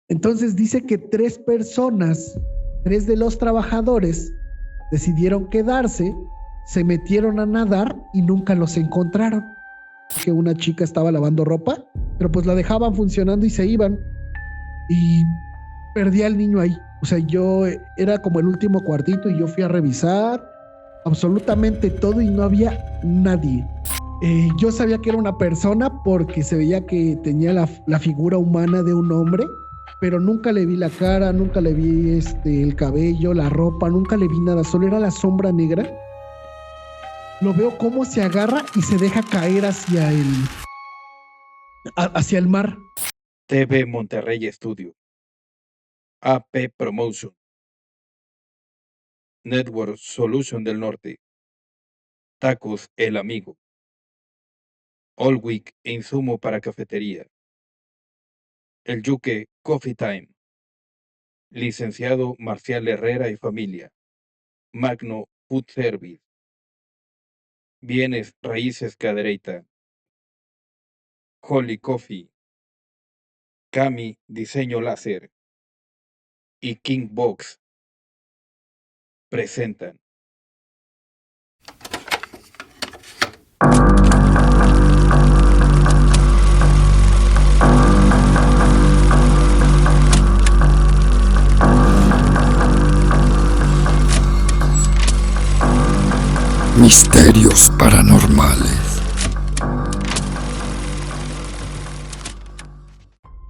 Entonces dice que 3 personas, 3 de los trabajadores, decidieron quedarse, se metieron a nadar y nunca los encontraron. Que una chica estaba lavando ropa, pero pues la dejaban funcionando y se iban. Y perdí al niño ahí. O sea, yo era como el último cuartito y yo fui a revisar absolutamente todo y no había nadie. Yo sabía que era una persona porque se veía que tenía la figura humana de un hombre, pero nunca le vi la cara, nunca le vi el cabello, la ropa, nunca le vi nada, solo era la sombra negra. Lo veo cómo se agarra y se deja caer hacia el mar. TV Monterrey Studio, AP Promotion, Network Solution del Norte, Tacos El Amigo, All Week e insumo para cafetería, El Yuque Coffee Time, Licenciado Marcial Herrera y familia, Magno Food Service, Bienes Raíces Cadereyta, Holy Coffee, Cami Diseño Láser y King Box presentan Misterios Paranormales.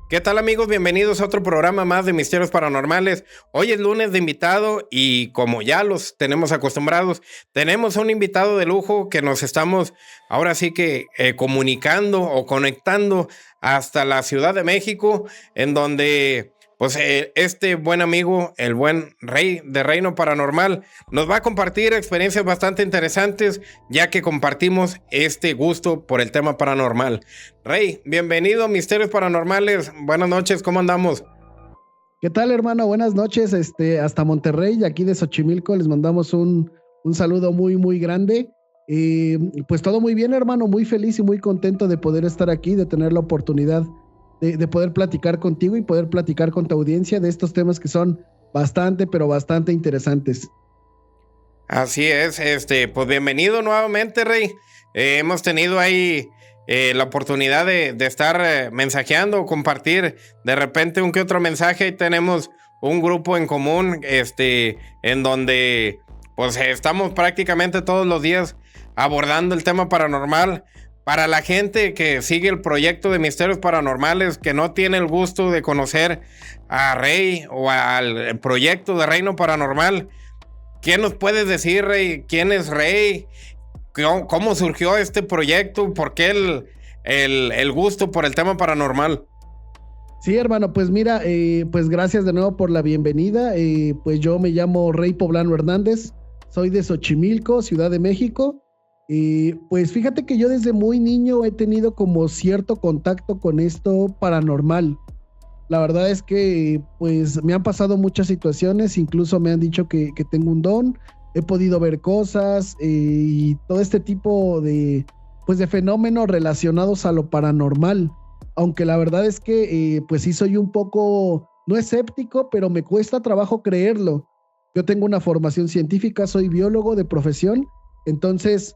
¿Qué tal, amigos? Bienvenidos a otro programa más de Misterios Paranormales. Hoy es lunes de invitado y como ya los tenemos acostumbrados, tenemos a un invitado de lujo que nos estamos ahora sí que comunicando o conectando hasta la Ciudad de México, en donde pues este buen amigo, el buen Rey de Reino Paranormal, nos va a compartir experiencias bastante interesantes, ya que compartimos este gusto por el tema paranormal. Rey, bienvenido a Misterios Paranormales. Buenas noches, ¿cómo andamos? ¿Qué tal, hermano? Buenas noches, hasta Monterrey, aquí de Xochimilco, les mandamos un saludo muy, muy grande. Pues todo muy bien, hermano, muy feliz y muy contento de poder estar aquí, de tener la oportunidad de poder platicar contigo y poder platicar con tu audiencia de estos temas que son bastante, pero bastante interesantes. Así es, pues bienvenido nuevamente, Rey. Hemos tenido ahí la oportunidad de estar mensajeando o compartir de repente un que otro mensaje. Y tenemos un grupo en común, en donde pues estamos prácticamente todos los días abordando el tema paranormal. Para la gente que sigue el proyecto de Misterios Paranormales, que no tiene el gusto de conocer a Rey o al proyecto de Reino Paranormal, ¿qué nos puedes decir, Rey? ¿Quién es Rey? ¿Cómo surgió este proyecto? ¿Por qué el gusto por el tema paranormal? Sí, hermano, pues mira, pues gracias de nuevo por la bienvenida. Pues yo me llamo Rey Poblano Hernández, soy de Xochimilco, Ciudad de México. Pues fíjate que yo desde muy niño he tenido como cierto contacto con esto paranormal. La verdad es que pues me han pasado muchas situaciones, incluso me han dicho que tengo un don, he podido ver cosas y todo este tipo de fenómenos relacionados a lo paranormal. Aunque la verdad es que pues sí soy un poco, no escéptico, pero me cuesta trabajo creerlo. Yo tengo una formación científica, soy biólogo de profesión, entonces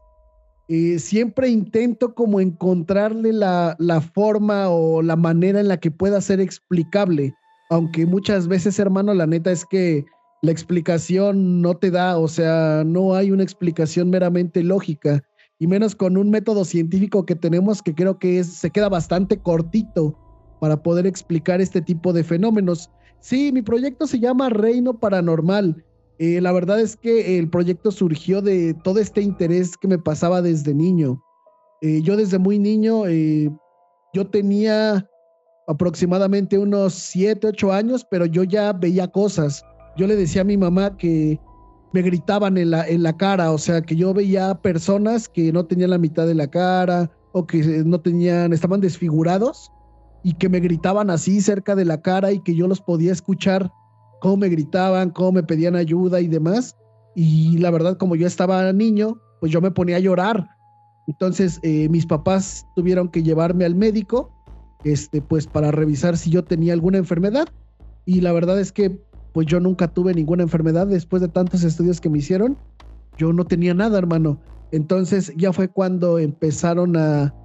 siempre intento como encontrarle la forma o la manera en la que pueda ser explicable, aunque muchas veces, hermano, la neta es que la explicación no te da, o sea, no hay una explicación meramente lógica, y menos con un método científico que tenemos que creo que se queda bastante cortito para poder explicar este tipo de fenómenos. Sí, mi proyecto se llama Reino Paranormal. La verdad es que el proyecto surgió de todo este interés que me pasaba desde niño. Yo desde muy niño, yo tenía aproximadamente unos 7, 8 años, pero yo ya veía cosas. Yo le decía a mi mamá que me gritaban en la cara, o sea, que yo veía personas que no tenían la mitad de la cara o que no tenían, estaban desfigurados y que me gritaban así cerca de la cara y que yo los podía escuchar cómo me gritaban, cómo me pedían ayuda y demás. Y la verdad, como yo estaba niño, pues yo me ponía a llorar. Entonces mis papás tuvieron que llevarme al médico, pues para revisar si yo tenía alguna enfermedad. y la verdad es que pues yo nunca tuve ninguna enfermedad después de tantos estudios que me hicieron. Yo no tenía nada, hermano. Entonces ya fue cuando empezaron a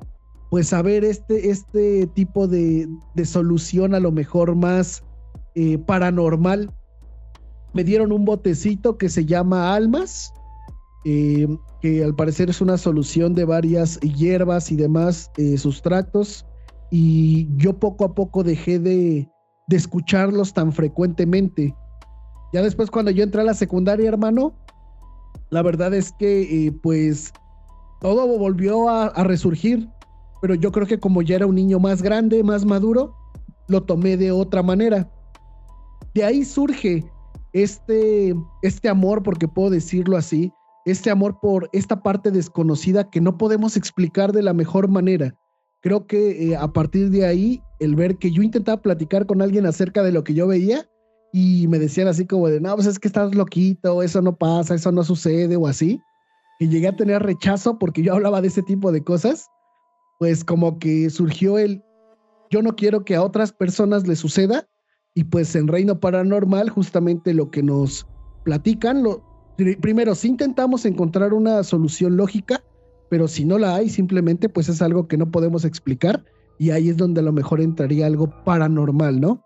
pues a ver este tipo de solución a lo mejor más paranormal. Me dieron un botecito que se llama Almas, que al parecer es una solución de varias hierbas y demás sustratos, y yo poco a poco dejé de escucharlos tan frecuentemente. Ya después, cuando yo entré a la secundaria, hermano, la verdad es que pues todo volvió a resurgir, pero yo creo que como ya era un niño más grande, más maduro, lo tomé de otra manera. De ahí surge este amor, porque puedo decirlo así, este amor por esta parte desconocida que no podemos explicar de la mejor manera. Creo que a partir de ahí, el ver que yo intentaba platicar con alguien acerca de lo que yo veía y me decían así como de, no, pues es que estás loquito, eso no pasa, eso no sucede o así, y llegué a tener rechazo porque yo hablaba de ese tipo de cosas, pues como que surgió yo no quiero que a otras personas les suceda. Y pues en Reino Paranormal justamente lo que nos platican, primero sí intentamos encontrar una solución lógica, pero si no la hay, simplemente pues es algo que no podemos explicar, y ahí es donde a lo mejor entraría algo paranormal, ¿no?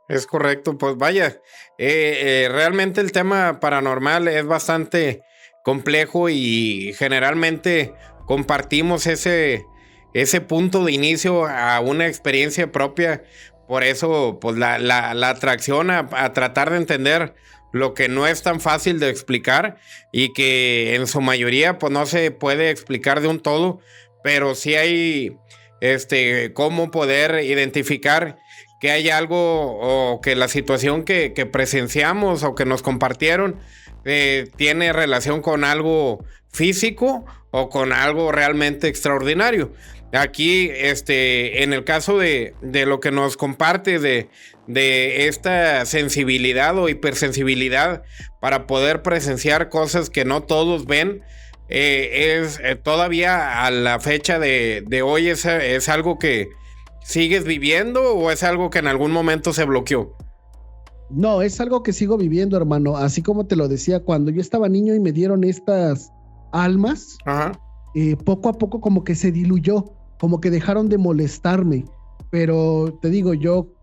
Es correcto, pues vaya, realmente el tema paranormal es bastante complejo y generalmente compartimos ese punto de inicio a una experiencia propia. Por eso, pues la atracción a tratar de entender lo que no es tan fácil de explicar y que en su mayoría pues no se puede explicar de un todo, pero sí hay cómo poder identificar que hay algo o que la situación que presenciamos o que nos compartieron tiene relación con algo físico o con algo realmente extraordinario. Aquí, en el caso de lo que nos comparte de esta sensibilidad o hipersensibilidad para poder presenciar cosas que no todos ven, es todavía a la fecha de hoy es algo que sigues viviendo o es algo que en algún momento se bloqueó. No, es algo que sigo viviendo, hermano. Así como te lo decía, cuando yo estaba niño y me dieron estas almas, poco a poco como que se diluyó, como que dejaron de molestarme. Pero te digo, yo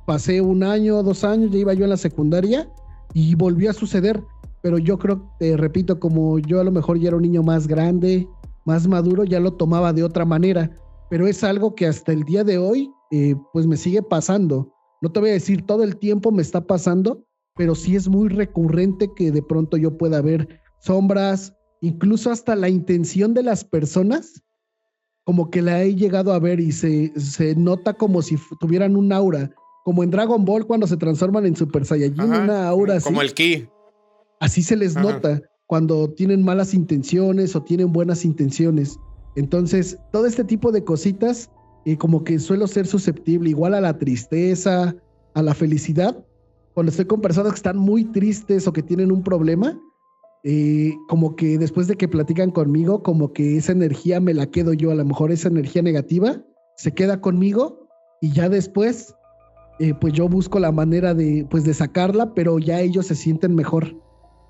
pasé 1 año, 2 años, ya iba yo en la secundaria y volvió a suceder. Pero yo creo, te repito, como yo a lo mejor ya era un niño más grande, más maduro, ya lo tomaba de otra manera. Pero es algo que hasta el día de hoy, pues me sigue pasando. No te voy a decir todo el tiempo me está pasando, pero sí es muy recurrente que de pronto yo pueda ver sombras, incluso hasta la intención de las personas, como que la he llegado a ver y se nota como si tuvieran un aura, como en Dragon Ball cuando se transforman en Super Saiyajin, una aura así. Como el ki. Así se les nota cuando tienen malas intenciones o tienen buenas intenciones. Entonces, todo este tipo de cositas, como que suelo ser susceptible igual a la tristeza, a la felicidad. Cuando estoy con personas que están muy tristes o que tienen un problema, como que después de que platican conmigo, como que esa energía me la quedo yo, a lo mejor esa energía negativa se queda conmigo y ya después, pues yo busco la manera de sacarla, pero ya ellos se sienten mejor.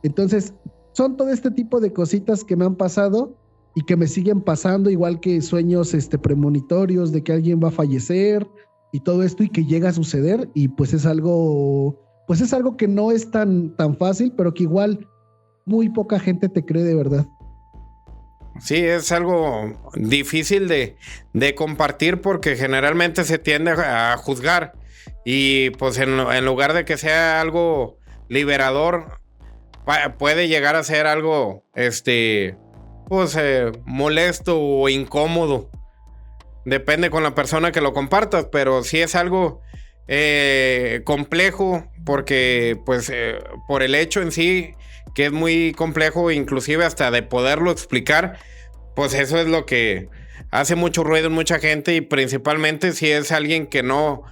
Entonces, son todo este tipo de cositas que me han pasado y que me siguen pasando, igual que sueños premonitorios de que alguien va a fallecer y todo esto, y que llega a suceder, y pues es algo que no es tan fácil, pero que igual muy poca gente te cree de verdad. Sí, es algo difícil de compartir porque generalmente se tiende a juzgar y pues en lugar de que sea algo liberador, puede llegar a ser algo molesto o incómodo. Depende con la persona que lo compartas, pero sí es algo complejo porque pues por el hecho en sí que es muy complejo, inclusive hasta de poderlo explicar, pues eso es lo que hace mucho ruido en mucha gente, y principalmente si es alguien que no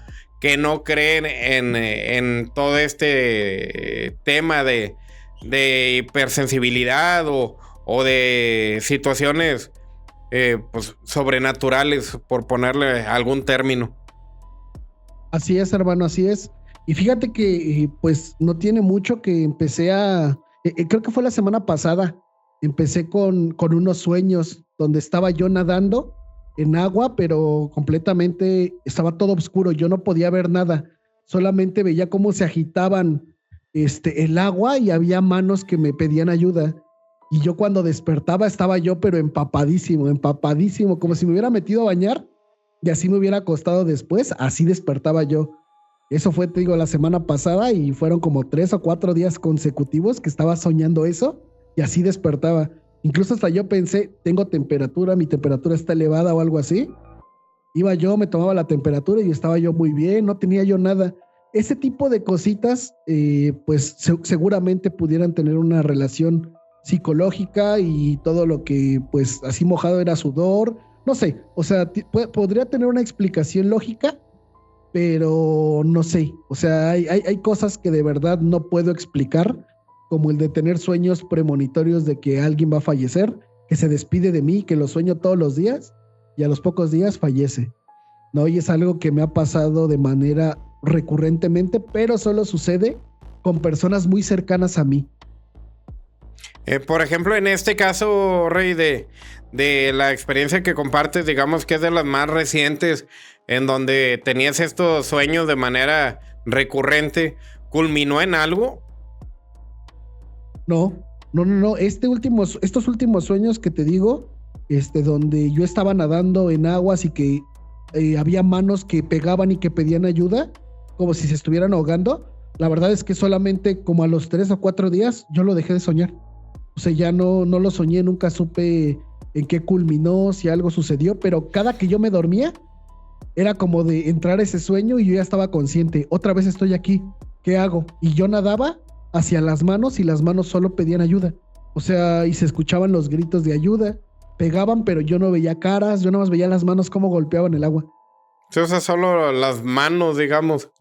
cree en todo este tema de hipersensibilidad o de situaciones pues sobrenaturales, por ponerle algún término. Así es, hermano, así es. Y fíjate que pues no tiene mucho que empecé creo que fue la semana pasada, empecé con unos sueños donde estaba yo nadando en agua, pero completamente estaba todo oscuro, yo no podía ver nada, solamente veía cómo se agitaban el agua y había manos que me pedían ayuda. Y yo cuando despertaba estaba yo, pero empapadísimo, empapadísimo, como si me hubiera metido a bañar y así me hubiera acostado después, así despertaba yo. Eso fue, te digo, la semana pasada y fueron como 3 o 4 días consecutivos que estaba soñando eso y así despertaba. Incluso hasta yo pensé, tengo temperatura, mi temperatura está elevada o algo así. Iba yo, me tomaba la temperatura y estaba yo muy bien, no tenía yo nada. Ese tipo de cositas, pues seguramente pudieran tener una relación psicológica y todo lo que, pues así mojado era sudor, no sé, o sea, podría tener una explicación lógica, pero no sé, o sea, hay cosas que de verdad no puedo explicar, como el de tener sueños premonitorios de que alguien va a fallecer, que se despide de mí, que lo sueño todos los días y a los pocos días fallece, ¿no? Y es algo que me ha pasado de manera recurrentemente, pero solo sucede con personas muy cercanas a mí. Por ejemplo, en este caso, Rey, de la experiencia que compartes, digamos que es de las más recientes, en donde tenías estos sueños de manera recurrente, ¿culminó en algo? No, no, no, no. Estos últimos sueños que te digo, donde yo estaba nadando en aguas y que había manos que pegaban y que pedían ayuda, como si se estuvieran ahogando. La verdad es que solamente como a los 3 o 4 días yo lo dejé de soñar. O sea, ya no lo soñé, nunca supe en qué culminó, si algo sucedió, pero cada que yo me dormía, era como de entrar a ese sueño y yo ya estaba consciente. Otra vez estoy aquí, ¿qué hago? Y yo nadaba hacia las manos y las manos solo pedían ayuda. O sea, y se escuchaban los gritos de ayuda, pegaban, pero yo no veía caras, yo nada más veía las manos cómo golpeaban el agua. Entonces, solo las manos, digamos.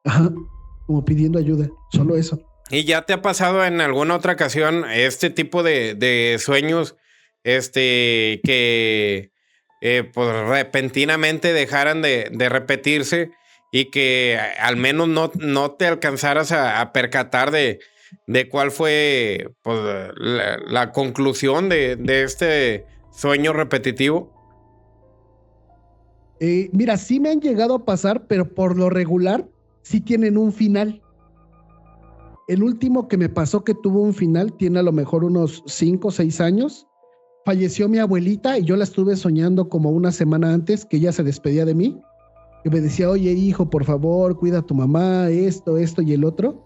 Ajá, como pidiendo ayuda, solo eso. ¿Y ya te ha pasado en alguna otra ocasión este tipo de sueños, que pues repentinamente dejaran de repetirse y que al menos no te alcanzaras a percatar de cuál fue, pues, la conclusión de este sueño repetitivo? Mira, sí me han llegado a pasar, pero por lo regular sí tienen un final. El último que me pasó que tuvo un final tiene a lo mejor unos 5 o 6 años. Falleció mi abuelita y yo la estuve soñando como una semana antes, que ella se despedía de mí, que me decía, oye hijo, por favor, cuida a tu mamá, esto y el otro.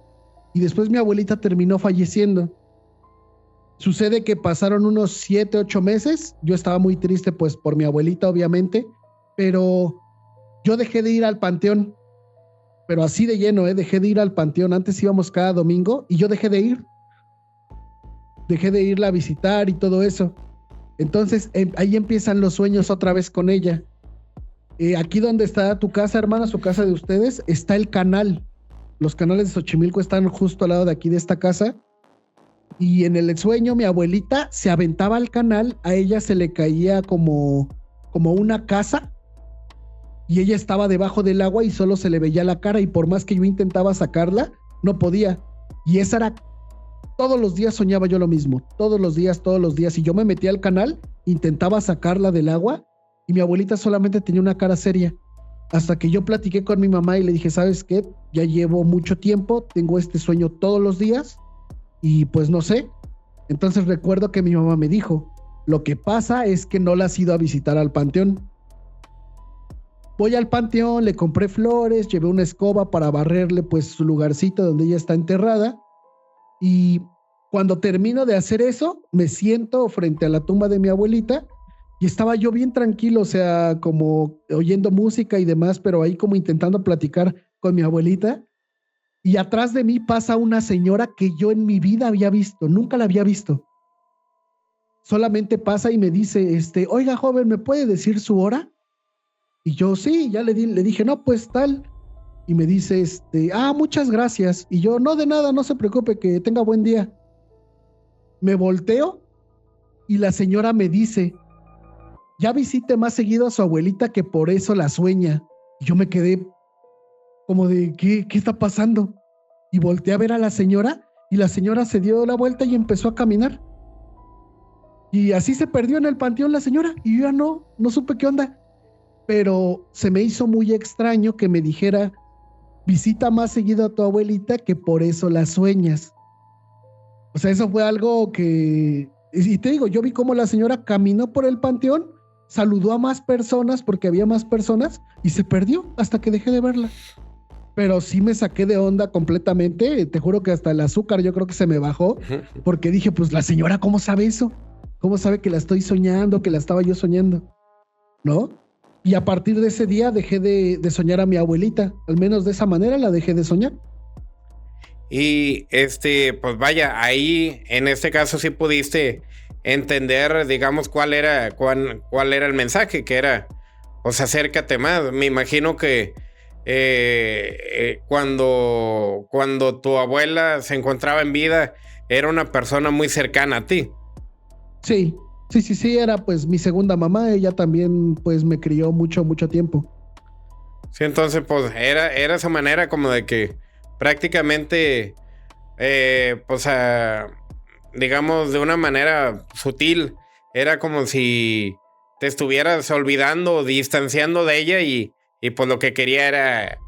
Y después mi abuelita terminó falleciendo. Sucede que pasaron unos 7, 8 meses. Yo estaba muy triste pues por mi abuelita, obviamente, pero yo dejé de ir al panteón. Pero así de lleno, dejé de ir al panteón. Antes íbamos cada domingo y yo dejé de ir. Dejé de irla a visitar y todo eso. Entonces, ahí empiezan los sueños otra vez con ella. Aquí donde está tu casa, hermana, su casa de ustedes, está el canal. Los canales de Xochimilco están justo al lado de aquí de esta casa. Y en el sueño, mi abuelita se aventaba al canal. A ella se le caía como una casa. Y ella estaba debajo del agua y solo se le veía la cara y por más que yo intentaba sacarla, no podía. Y esa era, todos los días soñaba yo lo mismo, todos los días. Y yo me metía al canal, intentaba sacarla del agua y mi abuelita solamente tenía una cara seria. Hasta que yo platiqué con mi mamá y le dije, ¿sabes qué? Ya llevo mucho tiempo, tengo este sueño todos los días y pues no sé. Entonces recuerdo que mi mamá me dijo, lo que pasa es que no la has ido a visitar al panteón. Voy al panteón, le compré flores, llevé una escoba para barrerle pues su lugarcito donde ella está enterrada y cuando termino de hacer eso, me siento frente a la tumba de mi abuelita y estaba yo bien tranquilo, o sea, como oyendo música y demás, pero ahí como intentando platicar con mi abuelita y atrás de mí pasa una señora que yo en mi vida había visto, nunca la había visto. Solamente pasa y me dice, oiga joven, ¿me puede decir su hora? Y yo, sí, ya le dije, no, pues tal. Y me dice, muchas gracias. Y yo, no, de nada, no se preocupe, que tenga buen día. Me volteo y la señora me dice, ya visite más seguido a su abuelita que por eso la sueña. Y yo me quedé, como de, ¿qué está pasando? Y volteé a ver a la señora y la señora se dio la vuelta y empezó a caminar. Y así se perdió en el panteón la señora y yo ya no supe qué onda. Pero se me hizo muy extraño que me dijera, visita más seguido a tu abuelita, que por eso la sueñas. O sea, eso fue algo que... Y te digo, yo vi cómo la señora caminó por el panteón, saludó a más personas porque había más personas y se perdió hasta que dejé de verla. Pero sí me saqué de onda completamente. Te juro que hasta el azúcar yo creo que se me bajó porque dije, pues la señora, ¿cómo sabe eso? ¿Cómo sabe que la estoy soñando, que la estaba yo soñando? ¿No? Y a partir de ese día dejé de soñar a mi abuelita. Al menos de esa manera la dejé de soñar. Y pues vaya, ahí en este caso sí pudiste entender, digamos, cuál era el mensaje, que era, pues acércate más. Me imagino que cuando tu abuela se encontraba en vida, era una persona muy cercana a ti. Sí, era pues mi segunda mamá. Ella también pues me crió mucho tiempo. Sí, entonces pues era esa manera como de que prácticamente, pues digamos de una manera sutil, era como si te estuvieras olvidando o distanciando de ella y pues lo que quería era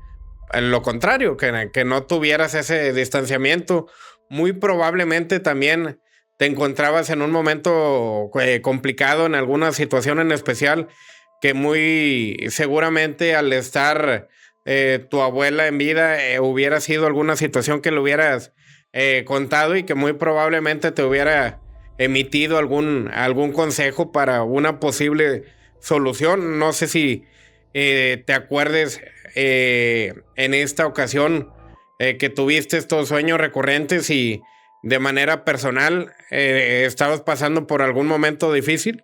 lo contrario, que no tuvieras ese distanciamiento. Muy probablemente también te encontrabas en un momento complicado, en alguna situación en especial, que muy seguramente al estar tu abuela en vida hubiera sido alguna situación que le hubieras contado y que muy probablemente te hubiera emitido algún consejo para una posible solución. No sé si te acuerdes en esta ocasión que tuviste estos sueños recurrentes y de manera personal estabas pasando por algún momento difícil.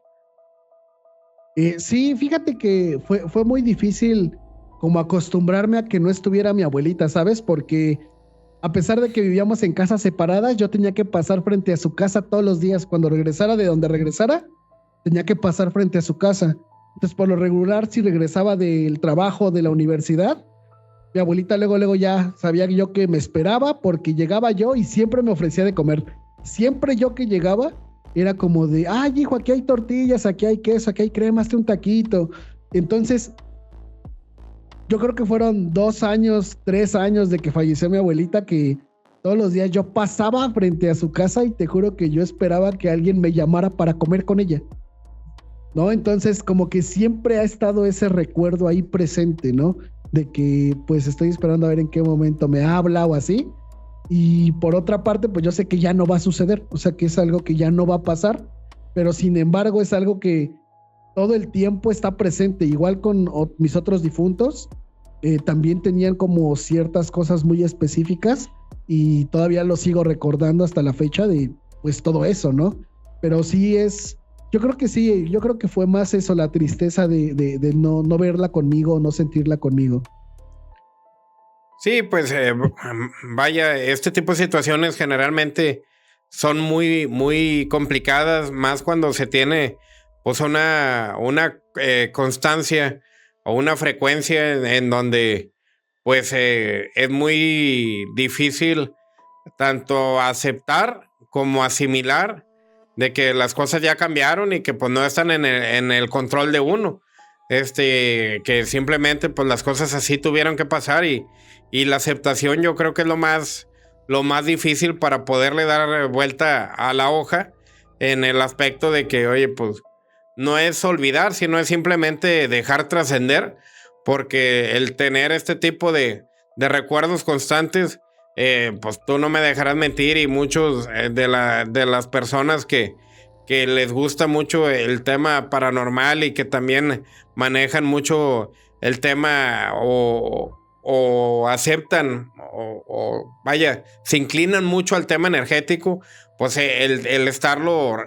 Sí, fíjate que fue muy difícil como acostumbrarme a que no estuviera mi abuelita, ¿sabes? Porque a pesar de que vivíamos en casas separadas, yo tenía que pasar frente a su casa todos los días. Cuando regresara de donde regresara, tenía que pasar frente a su casa. Entonces, por lo regular, si regresaba del trabajo, de la universidad, mi abuelita luego ya sabía yo que me esperaba porque llegaba yo y siempre me ofrecía de comer. Siempre yo que llegaba era como de, ay, hijo, aquí hay tortillas, aquí hay queso, aquí hay crema, hazte un taquito. Entonces, yo creo que fueron 2 años, 3 años de que falleció mi abuelita, que todos los días yo pasaba frente a su casa y te juro que yo esperaba que alguien me llamara para comer con ella, ¿no? Entonces, como que siempre ha estado ese recuerdo ahí presente, ¿no? De que pues estoy esperando a ver en qué momento me habla o así. Y por otra parte, pues yo sé que ya no va a suceder, o sea que es algo que ya no va a pasar, pero sin embargo es algo que todo el tiempo está presente, igual con mis otros difuntos, también tenían como ciertas cosas muy específicas y todavía lo sigo recordando hasta la fecha de pues todo eso, ¿no? Pero sí yo creo que fue más eso, la tristeza de no verla conmigo, no sentirla conmigo. Sí, pues vaya, este tipo de situaciones generalmente son muy, muy complicadas, más cuando se tiene pues una constancia o una frecuencia en donde pues es muy difícil tanto aceptar como asimilar de que las cosas ya cambiaron y que pues no están en el control de uno. Que simplemente pues las cosas así tuvieron que pasar y la aceptación yo creo que es lo más difícil para poderle dar vuelta a la hoja en el aspecto de que, oye, pues no es olvidar, sino es simplemente dejar trascender, porque el tener este tipo de recuerdos constantes, pues tú no me dejarás mentir y muchos de las personas que les gusta mucho el tema paranormal y que también manejan mucho el tema o aceptan o vaya, se inclinan mucho al tema energético, pues el estarlo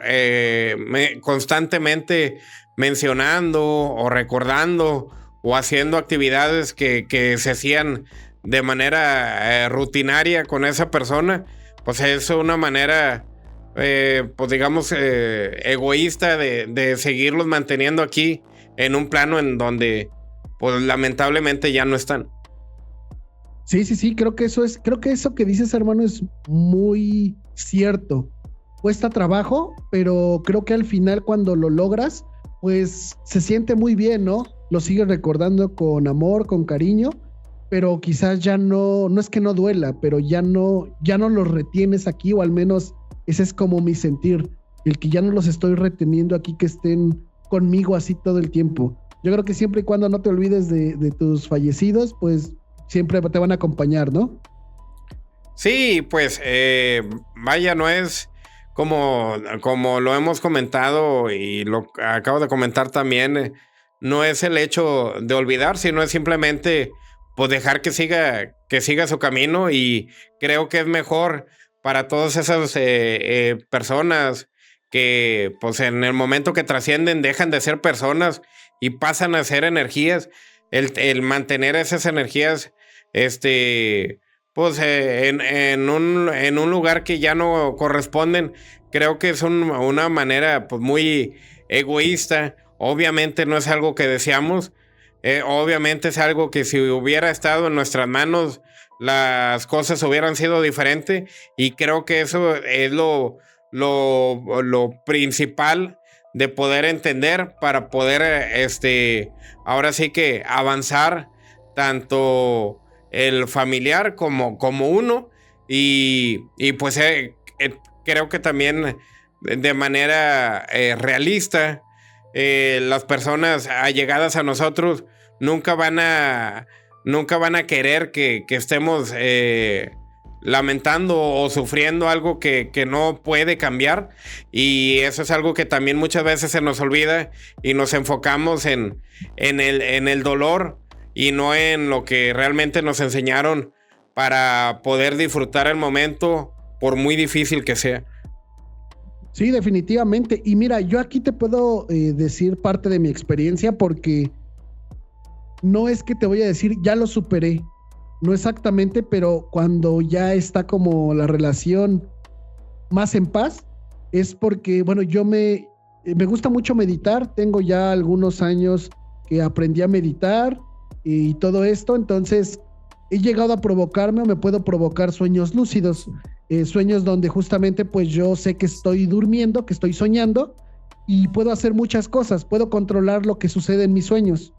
constantemente mencionando o recordando o haciendo actividades que se hacían de manera rutinaria con esa persona, pues es una manera pues digamos egoísta de seguirlos manteniendo aquí en un plano en donde pues lamentablemente ya no están. Sí, creo que eso que dices, hermano, es muy cierto. Cuesta trabajo, pero creo que al final cuando lo logras, pues se siente muy bien, ¿no? Lo sigues recordando con amor, con cariño, pero quizás ya no es que no duela, pero ya no los retienes aquí, o al menos ese es como mi sentir, el que ya no los estoy reteniendo aquí, que estén conmigo así todo el tiempo. Yo creo que siempre y cuando no te olvides de tus fallecidos, pues siempre te van a acompañar, ¿no? Sí, pues vaya, no es como lo hemos comentado y lo acabo de comentar también, no es el hecho de olvidar, sino es simplemente pues dejar que siga su camino, y creo que es mejor para todas esas personas que pues en el momento que trascienden dejan de ser personas y pasan a ser energías, el mantener esas energías, pues en un lugar que ya no corresponden, creo que es una manera pues muy egoísta. Obviamente no es algo que deseamos, obviamente es algo que si hubiera estado en nuestras manos, las cosas hubieran sido diferentes, y creo que eso es lo principal de poder entender para poder, ahora sí que avanzar tanto el familiar como uno, y pues creo que también de manera realista, las personas allegadas a nosotros nunca van a querer que estemos lamentando o sufriendo algo que no puede cambiar, y eso es algo que también muchas veces se nos olvida y nos enfocamos en el dolor y no en lo que realmente nos enseñaron para poder disfrutar el momento, por muy difícil que sea. Sí, definitivamente. Y mira, yo aquí te puedo decir parte de mi experiencia, porque no es que te voy a decir, ya lo superé, no exactamente, pero cuando ya está como la relación más en paz, es porque, bueno, me gusta mucho meditar, tengo ya algunos años que aprendí a meditar y todo esto, entonces he llegado a provocarme, o me puedo provocar sueños lúcidos, sueños donde justamente pues yo sé que estoy durmiendo, que estoy soñando, y puedo hacer muchas cosas, puedo controlar lo que sucede en mis sueños.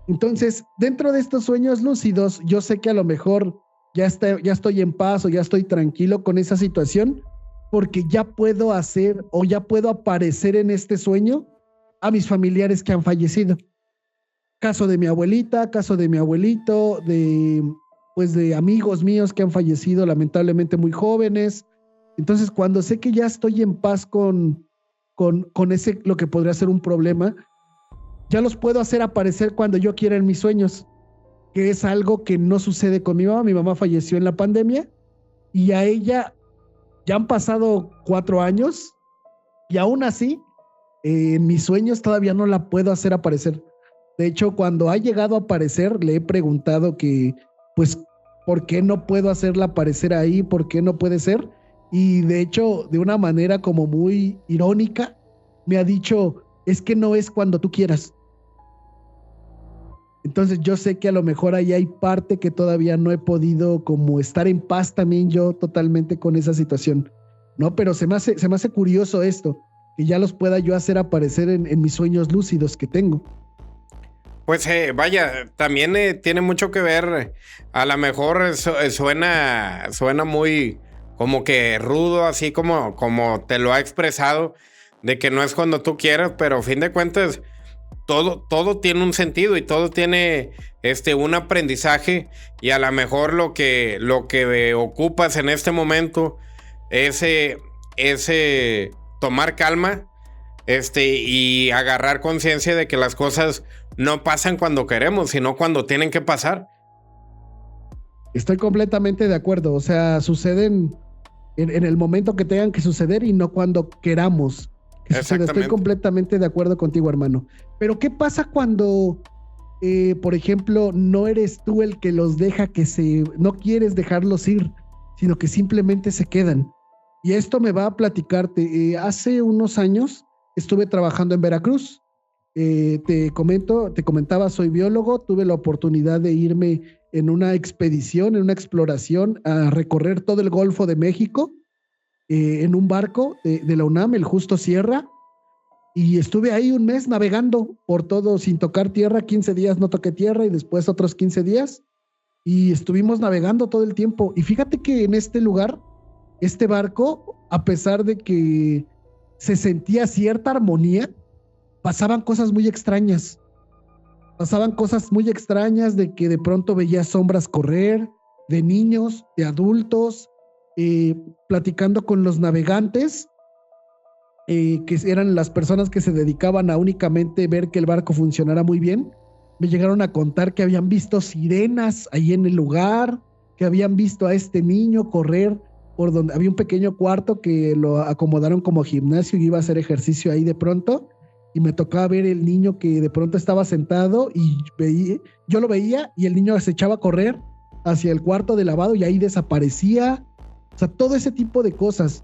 Entonces, dentro de estos sueños lúcidos, yo sé que a lo mejor ya estoy en paz, o ya estoy tranquilo con esa situación, porque ya puedo hacer o ya puedo aparecer en este sueño a mis familiares que han fallecido. Caso de mi abuelita, caso de mi abuelito, pues de amigos míos que han fallecido lamentablemente muy jóvenes. Entonces, cuando sé que ya estoy en paz con ese, lo que podría ser un problema, ya los puedo hacer aparecer cuando yo quiera en mis sueños, que es algo que no sucede con mi mamá. Mi mamá falleció en la pandemia, y a ella ya han pasado 4 años, y aún así, en mis sueños todavía no la puedo hacer aparecer. De hecho, cuando ha llegado a aparecer, le he preguntado que, pues, ¿por qué no puedo hacerla aparecer ahí? ¿Por qué no puede ser? Y de hecho, de una manera como muy irónica, me ha dicho, es que no es cuando tú quieras. Entonces yo sé que a lo mejor ahí hay parte que todavía no he podido como estar en paz también yo totalmente con esa situación, ¿no? Pero se me hace curioso esto, que ya los pueda yo hacer aparecer en mis sueños lúcidos que tengo. Pues vaya, también tiene mucho que ver, a lo mejor suena muy como que rudo, así como te lo ha expresado, de que no es cuando tú quieras, pero a fin de cuentas todo tiene un sentido y todo tiene un aprendizaje, y a lo mejor lo que ocupas en este momento es tomar calma, y agarrar conciencia de que las cosas no pasan cuando queremos, sino cuando tienen que pasar. Estoy completamente de acuerdo, o sea, suceden en el momento que tengan que suceder y no cuando queramos que suceda. Estoy completamente de acuerdo contigo, hermano. Pero ¿qué pasa cuando, por ejemplo, no eres tú el que los deja no quieres dejarlos ir, sino que simplemente se quedan? Y esto me va a platicarte. Hace unos años estuve trabajando en Veracruz. Te comentaba, soy biólogo, tuve la oportunidad de irme en una expedición, en una exploración a recorrer todo el Golfo de México en un barco de la UNAM, el Justo Sierra, y estuve ahí un mes navegando por todo sin tocar tierra. 15 días no toqué tierra y después otros 15 días y estuvimos navegando todo el tiempo. Y fíjate que en este lugar, este barco, a pesar de que se sentía cierta armonía, pasaban cosas muy extrañas. Pasaban cosas muy extrañas de que de pronto veía sombras correr, de niños, de adultos, platicando con los navegantes, que eran las personas que se dedicaban a únicamente ver que el barco funcionara muy bien. Me llegaron a contar que habían visto sirenas ahí en el lugar, que habían visto a este niño correr por donde había un pequeño cuarto que lo acomodaron como gimnasio y iba a hacer ejercicio ahí de pronto. Y me tocaba ver el niño que de pronto estaba sentado y yo lo veía y el niño se echaba a correr hacia el cuarto de lavado y ahí desaparecía. O sea, todo ese tipo de cosas.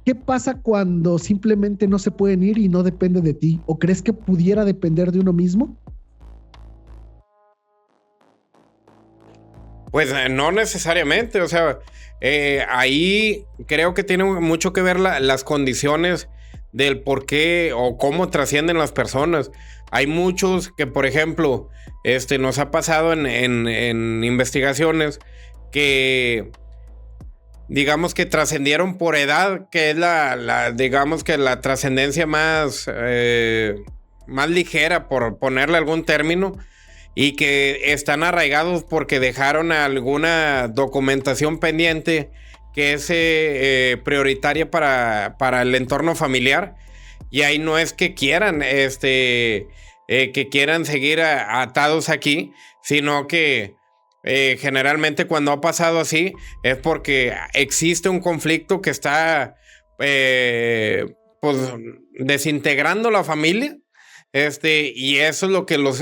¿Qué pasa cuando simplemente no se pueden ir y no depende de ti? ¿O crees que pudiera depender de uno mismo? Pues no necesariamente, o sea, ahí creo que tiene mucho que ver las condiciones del por qué o cómo trascienden las personas. Hay muchos que, por ejemplo, nos ha pasado en investigaciones que, digamos que trascendieron por edad, que es digamos que la trascendencia más ligera, por ponerle algún término, y que están arraigados porque dejaron alguna documentación pendiente que es prioritaria para el entorno familiar. Y ahí no es que quieran, que quieran seguir atados aquí, sino que generalmente cuando ha pasado así es porque existe un conflicto que está pues desintegrando la familia, y eso es lo que los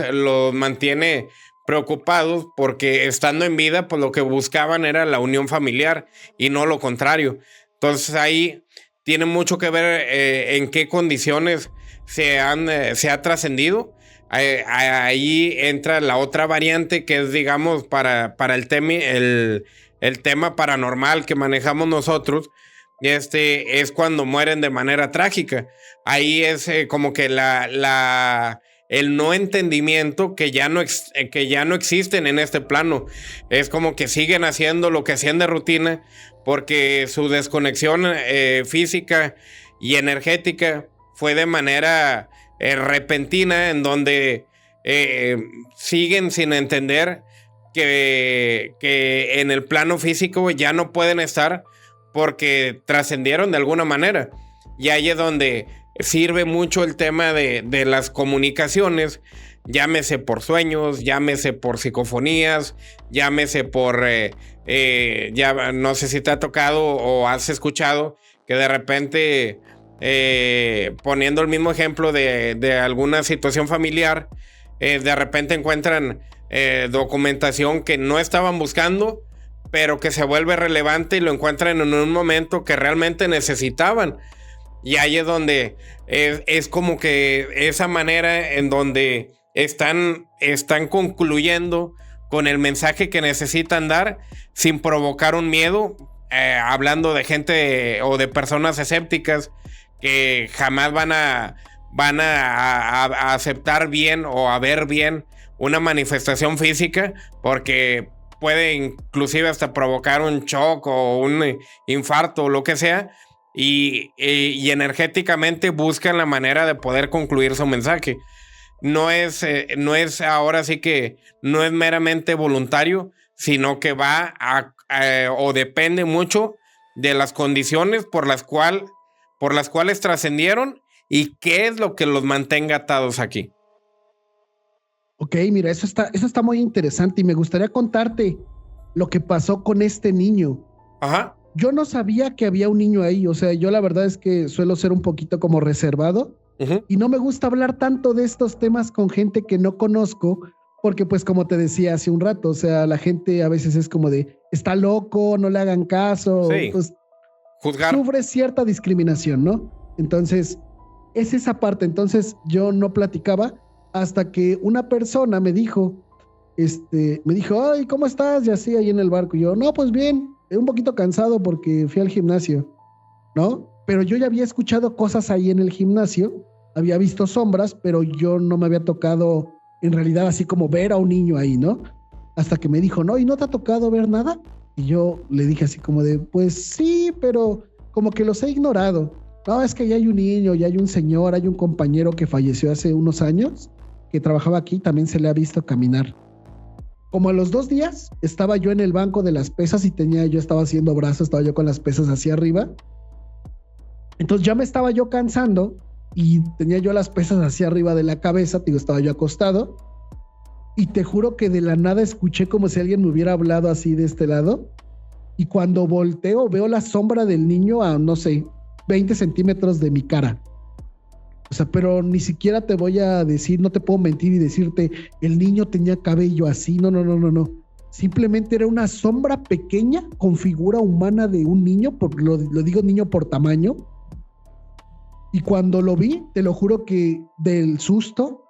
mantiene preocupados, porque estando en vida, pues lo que buscaban era la unión familiar y no lo contrario. Entonces ahí tiene mucho que ver en qué condiciones se ha trascendido. Ahí entra la otra variante que es, digamos, para el tema paranormal que manejamos nosotros. Es cuando mueren de manera trágica. Ahí es como que el no entendimiento que ya no existen en este plano. Es como que siguen haciendo lo que hacían de rutina, porque su desconexión física y energética fue de manera repentina, en donde siguen sin entender que en el plano físico ya no pueden estar porque trascendieron de alguna manera. Y ahí es donde sirve mucho el tema de las comunicaciones, llámese por sueños, llámese por psicofonías, llámese por, ya no sé si te ha tocado o has escuchado que de repente, poniendo el mismo ejemplo de alguna situación familiar, de repente encuentran documentación que no estaban buscando, pero que se vuelve relevante y lo encuentran en un momento que realmente necesitaban. Y ahí es donde es como que esa manera en donde están concluyendo con el mensaje que necesitan dar sin provocar un miedo, hablando de gente o de personas escépticas que jamás van a aceptar bien o a ver bien una manifestación física, porque puede inclusive hasta provocar un shock o un infarto o lo que sea, y energéticamente buscan la manera de poder concluir su mensaje. No es ahora sí que no es meramente voluntario, sino que va o depende mucho de las condiciones por las cuales trascendieron y qué es lo que los mantenga atados aquí. Ok, mira, eso está muy interesante y me gustaría contarte lo que pasó con este niño. Ajá. Yo no sabía que había un niño ahí, o sea, yo la verdad es que suelo ser un poquito como reservado, uh-huh, y no me gusta hablar tanto de estos temas con gente que no conozco, porque pues como te decía hace un rato, o sea, la gente a veces es como de, está loco, no le hagan caso, sí, pues juzgar. Sufre cierta discriminación, ¿no? Entonces, es esa parte. Entonces yo no platicaba hasta que una persona me dijo, me dijo, ay, ¿cómo estás? Y así ahí en el barco. Y yo, no, pues bien, un poquito cansado porque fui al gimnasio, ¿no? Pero yo ya había escuchado cosas ahí en el gimnasio, había visto sombras, pero yo no me había tocado en realidad así como ver a un niño ahí, ¿no? Hasta que me dijo, no, ¿y no te ha tocado ver nada? Y yo le dije así como de, pues sí, pero como que los he ignorado. No, es que ya hay un niño, ya hay un señor, hay un compañero que falleció hace unos años, que trabajaba aquí, también se le ha visto caminar. Como a los 2 días, estaba yo en el banco de las pesas y yo estaba haciendo brazos, estaba yo con las pesas hacia arriba. Entonces ya me estaba yo cansando y tenía yo las pesas hacia arriba de la cabeza, estaba yo acostado. Y te juro que de la nada escuché como si alguien me hubiera hablado así de este lado. Y cuando volteo, veo la sombra del niño a, no sé, 20 centímetros de mi cara. O sea, pero ni siquiera te voy a decir, no te puedo mentir y decirte, el niño tenía cabello así, no. Simplemente era una sombra pequeña con figura humana de un niño, lo digo niño por tamaño. Y cuando lo vi, te lo juro que del susto,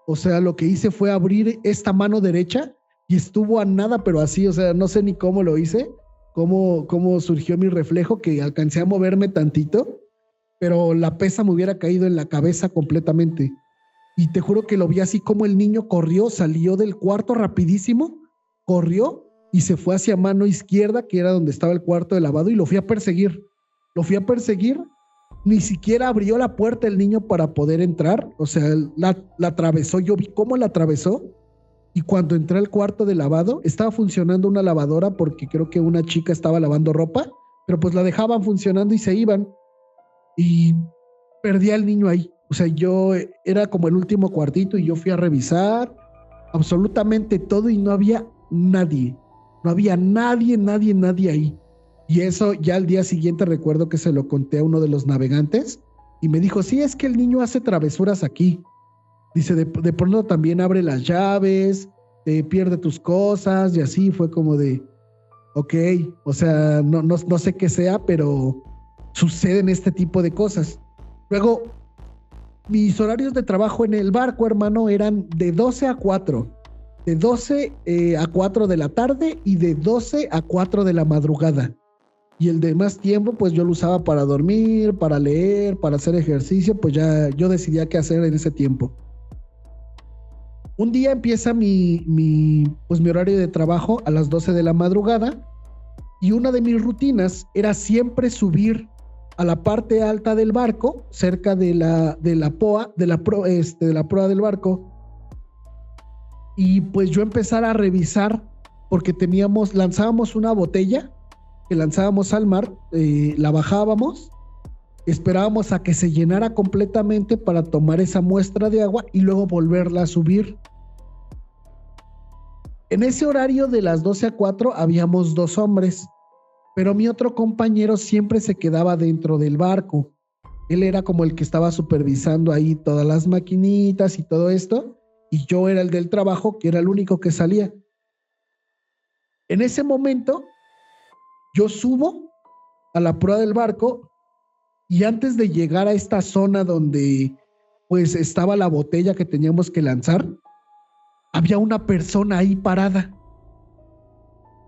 o sea, lo que hice fue abrir esta mano derecha y estuvo a nada, pero así, o sea, no sé ni cómo lo hice, cómo surgió mi reflejo, que alcancé a moverme tantito, pero la pesa me hubiera caído en la cabeza completamente. Y te juro que lo vi así como el niño corrió, salió del cuarto rapidísimo, corrió y se fue hacia mano izquierda, que era donde estaba el cuarto de lavado, y lo fui a perseguir. Ni siquiera abrió la puerta el niño para poder entrar, o sea, la atravesó, yo vi cómo la atravesó, y cuando entré al cuarto de lavado, estaba funcionando una lavadora porque creo que una chica estaba lavando ropa, pero pues la dejaban funcionando y se iban, y perdí al niño ahí. O sea, yo era como el último cuartito y yo fui a revisar absolutamente todo y no había nadie, nadie ahí. Y eso ya al día siguiente recuerdo que se lo conté a uno de los navegantes y me dijo, sí, es que el niño hace travesuras aquí. Dice, de pronto también abre las llaves, pierde tus cosas y así. Fue como de, ok, o sea, no sé qué sea, pero suceden este tipo de cosas. Luego, mis horarios de trabajo en el barco, hermano, eran de 12 a 4. De 12 a 4 de la tarde y de 12 a 4 de la madrugada. Y el demás tiempo, pues yo lo usaba para dormir, para leer, para hacer ejercicio, pues ya yo decidía qué hacer en ese tiempo. Un día empieza mi horario de trabajo a las 12 de la madrugada y una de mis rutinas era siempre subir a la parte alta del barco, cerca de la proa del barco, y pues yo empezar a revisar porque lanzábamos una botella que lanzábamos al mar, la bajábamos, esperábamos a que se llenara completamente para tomar esa muestra de agua y luego volverla a subir. En ese horario de las 12 a 4 habíamos 2 hombres, pero mi otro compañero siempre se quedaba dentro del barco. Él era como el que estaba supervisando ahí todas las maquinitas y todo esto, y yo era el del trabajo, que era el único que salía. En ese momento, yo subo a la proa del barco y antes de llegar a esta zona donde pues estaba la botella que teníamos que lanzar, había una persona ahí parada.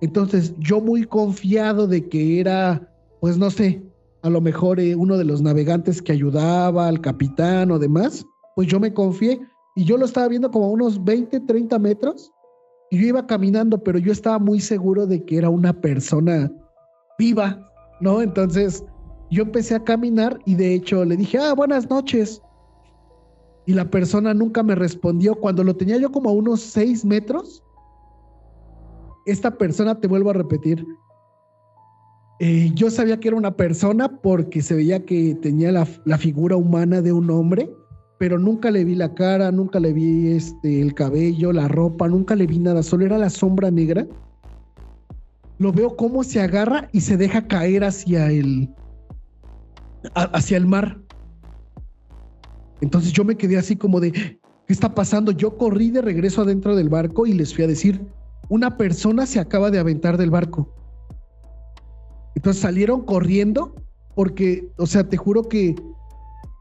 Entonces yo muy confiado de que era, pues no sé, a lo mejor uno de los navegantes que ayudaba al capitán o demás, pues yo me confié y yo lo estaba viendo como a unos 20, 30 metros y yo iba caminando, pero yo estaba muy seguro de que era una persona viva, ¿no? Entonces yo empecé a caminar y de hecho le dije, buenas noches. Y la persona nunca me respondió. Cuando lo tenía yo como a unos 6 metros, esta persona, te vuelvo a repetir, yo sabía que era una persona porque se veía que tenía la figura humana de un hombre, pero nunca le vi la cara, nunca le vi el cabello, la ropa, nunca le vi nada, solo era la sombra negra. Lo veo cómo se agarra y se deja caer hacia el mar. Entonces yo me quedé así como de, ¿qué está pasando? Yo corrí de regreso adentro del barco y les fui a decir, una persona se acaba de aventar del barco. Entonces salieron corriendo porque, o sea, te juro que,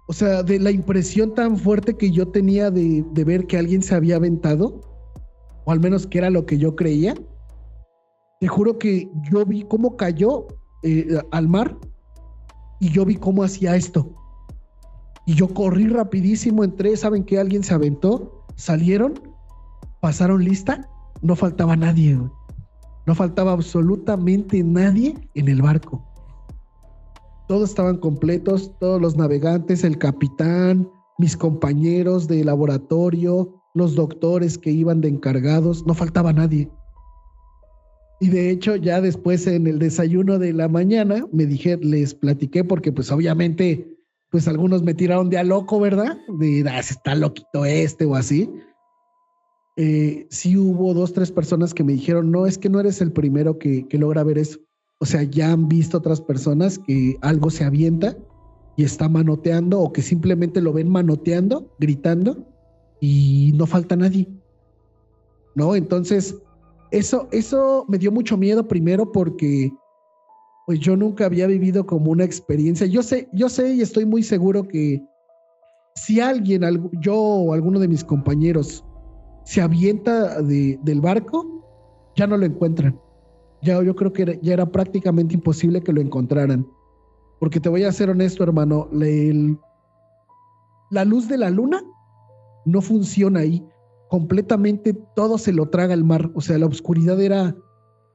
o sea, de la impresión tan fuerte que yo tenía de ver que alguien se había aventado, o al menos que era lo que yo creía. Te juro que yo vi cómo cayó al mar y yo vi cómo hacía esto. Y yo corrí rapidísimo, entré, ¿saben qué? Alguien se aventó, salieron, pasaron lista, no faltaba nadie, güey. No faltaba absolutamente nadie en el barco. Todos estaban completos, todos los navegantes, el capitán, mis compañeros de laboratorio, los doctores que iban de encargados, no faltaba nadie. Y de hecho, ya después en el desayuno de la mañana, les platiqué porque pues obviamente, pues algunos me tiraron de a loco, ¿verdad? Se está loquito o así. Sí hubo 2, 3 personas que me dijeron, no, es que no eres el primero que logra ver eso. O sea, ya han visto otras personas que algo se avienta y está manoteando, o que simplemente lo ven manoteando, gritando, y no falta nadie, ¿no? Entonces, eso me dio mucho miedo, primero porque pues yo nunca había vivido como una experiencia. Yo sé y estoy muy seguro que si alguien, yo o alguno de mis compañeros se avienta del barco, ya no lo encuentran. Yo creo que ya era prácticamente imposible que lo encontraran. Porque te voy a ser honesto, hermano, la luz de la luna no funciona ahí. Completamente todo se lo traga el mar. O sea, la oscuridad era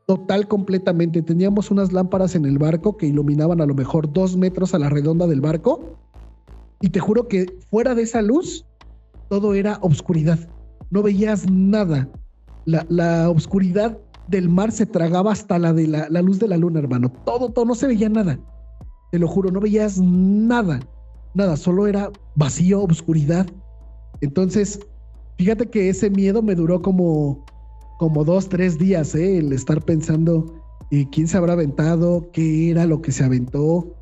total completamente. Teníamos unas lámparas en el barco que iluminaban a lo mejor 2 metros a la redonda del barco. Y te juro que fuera de esa luz, todo era oscuridad. No veías nada. La oscuridad del mar se tragaba hasta la de la luz de la luna, hermano. Todo, no se veía nada. Te lo juro, no veías nada. Nada, solo era vacío, oscuridad. Entonces, fíjate que ese miedo me duró como 2, 3 días, el estar pensando quién se habrá aventado, qué era lo que se aventó.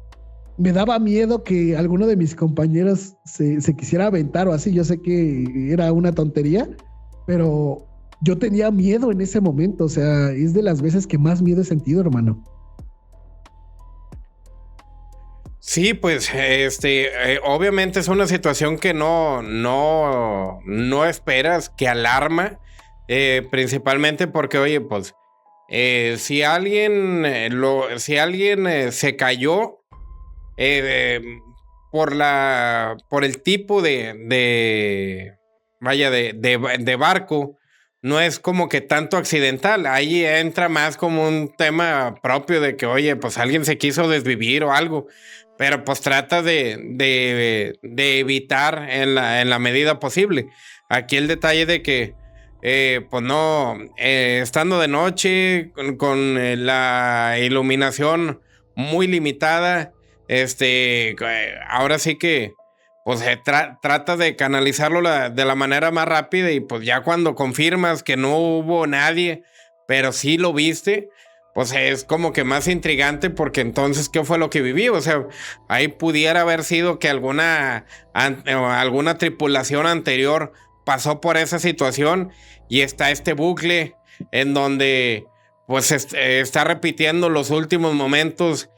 Me daba miedo que alguno de mis compañeros se quisiera aventar o así. Yo sé que era una tontería, pero yo tenía miedo en ese momento. O sea, es de las veces que más miedo he sentido, hermano. Sí, pues, obviamente es una situación que no esperas, que alarma, principalmente porque, oye, pues, si alguien se cayó por el tipo de barco, no es como que tanto accidental. Ahí entra más como un tema propio de que, oye, pues alguien se quiso desvivir o algo. Pero pues trata de evitar en la medida posible. Aquí el detalle de que, pues no, estando de noche, con la iluminación muy limitada, ahora sí que pues trata de canalizarlo de la manera más rápida, y pues ya cuando confirmas que no hubo nadie, pero sí lo viste, pues es como que más intrigante, porque entonces, ¿qué fue lo que viví? O sea, ahí pudiera haber sido que alguna tripulación anterior pasó por esa situación y está este bucle en donde pues está repitiendo los últimos momentos,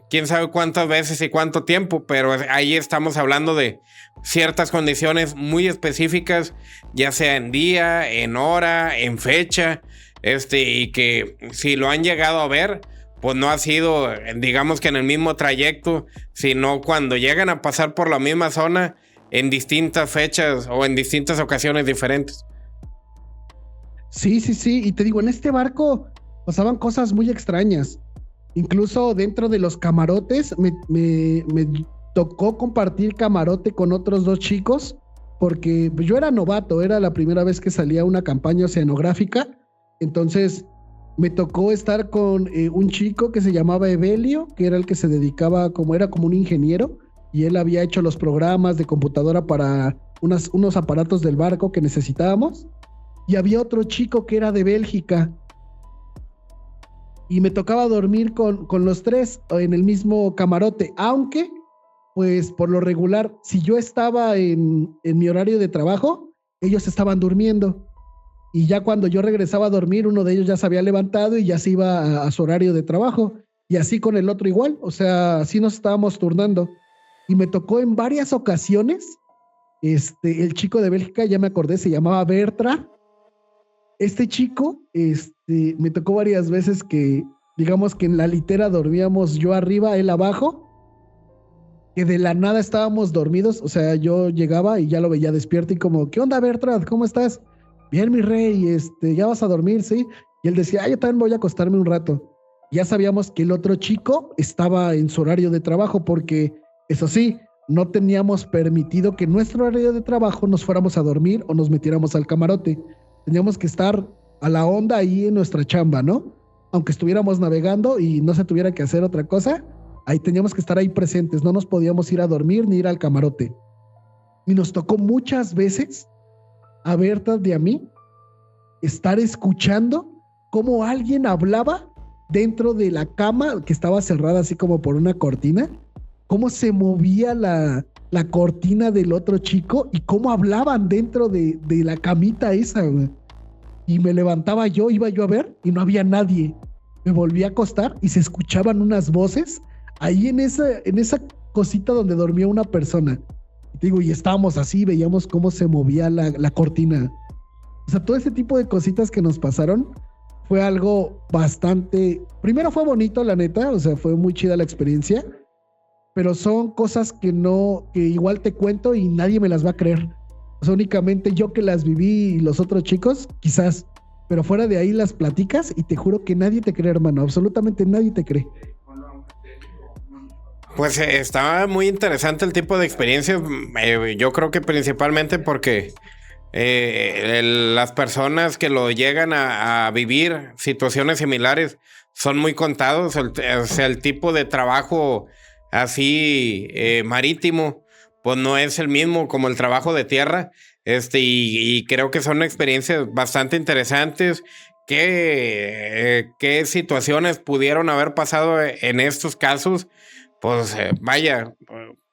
quién sabe cuántas veces y cuánto tiempo, pero ahí estamos hablando de ciertas condiciones muy específicas, ya sea en día, en hora, en fecha, y que si lo han llegado a ver, pues no ha sido, digamos que en el mismo trayecto, sino cuando llegan a pasar por la misma zona en distintas fechas o en distintas ocasiones diferentes. Sí, y te digo, en este barco pasaban cosas muy extrañas. Incluso dentro de los camarotes me tocó compartir camarote con otros 2 chicos, porque yo era novato, era la primera vez que salía a una campaña oceanográfica. Entonces me tocó estar con un chico que se llamaba Evelio, que era el que se dedicaba, era como un ingeniero, y él había hecho los programas de computadora para unos aparatos del barco que necesitábamos. Y había otro chico que era de Bélgica, y me tocaba dormir con los 3 en el mismo camarote, aunque pues por lo regular, si yo estaba en mi horario de trabajo, ellos estaban durmiendo, y ya cuando yo regresaba a dormir, uno de ellos ya se había levantado y ya se iba a su horario de trabajo, y así con el otro igual. O sea, así nos estábamos turnando, y me tocó en varias ocasiones, el chico de Bélgica, ya me acordé, se llamaba Bertra, este chico, me tocó varias veces que, digamos que en la litera dormíamos yo arriba, él abajo, que de la nada estábamos dormidos, o sea, yo llegaba y ya lo veía despierto y como, ¿qué onda, Bertrand? ¿Cómo estás? Bien, mi rey, ¿ya vas a dormir, sí? Y él decía, yo también voy a acostarme un rato. Ya sabíamos que el otro chico estaba en su horario de trabajo porque, eso sí, no teníamos permitido que en nuestro horario de trabajo nos fuéramos a dormir o nos metiéramos al camarote. Teníamos que estar a la onda ahí en nuestra chamba, ¿no? Aunque estuviéramos navegando y no se tuviera que hacer otra cosa, ahí teníamos que estar ahí presentes, no nos podíamos ir a dormir ni ir al camarote. Y nos tocó muchas veces, a Berta y a mí, estar escuchando cómo alguien hablaba dentro de la cama que estaba cerrada así como por una cortina, cómo se movía la cortina del otro chico y cómo hablaban dentro de la camita esa, güey. Y me levantaba yo, iba yo a ver y no había nadie. Me volví a acostar y se escuchaban unas voces ahí en esa cosita donde dormía una persona. Y te digo, y estábamos así, veíamos cómo se movía la cortina. O sea, todo ese tipo de cositas que nos pasaron fue algo bastante... Primero fue bonito, la neta, o sea, fue muy chida la experiencia, pero son cosas que igual te cuento y nadie me las va a creer. O sea, únicamente yo que las viví y los otros chicos, quizás, pero fuera de ahí las platicas y te juro que nadie te cree, hermano, absolutamente nadie te cree. Pues estaba muy interesante el tipo de experiencias, yo creo que principalmente porque las personas que lo llegan a vivir situaciones similares son muy contados. O sea, el tipo de trabajo así marítimo pues no es el mismo como el trabajo de tierra, y creo que son experiencias bastante interesantes. ¿Qué situaciones pudieron haber pasado en estos casos? Pues vaya,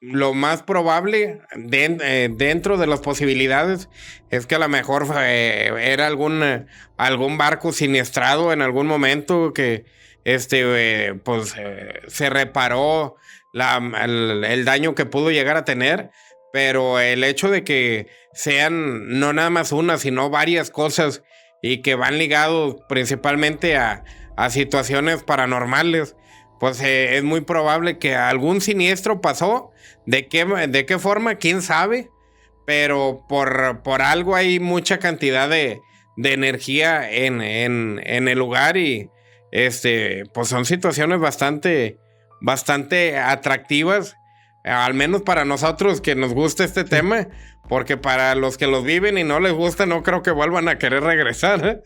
lo más probable dentro de las posibilidades es que a lo mejor era algún barco siniestrado en algún momento que se reparó el daño que pudo llegar a tener, pero el hecho de que sean no nada más una, sino varias cosas y que van ligados principalmente a situaciones paranormales, pues es muy probable que algún siniestro pasó. ¿De qué forma? ¿Quién sabe? Pero por algo hay mucha cantidad de energía en el lugar y pues son situaciones bastante atractivas, al menos para nosotros que nos gusta este tema, porque para los que los viven y no les gusta, no creo que vuelvan a querer regresar.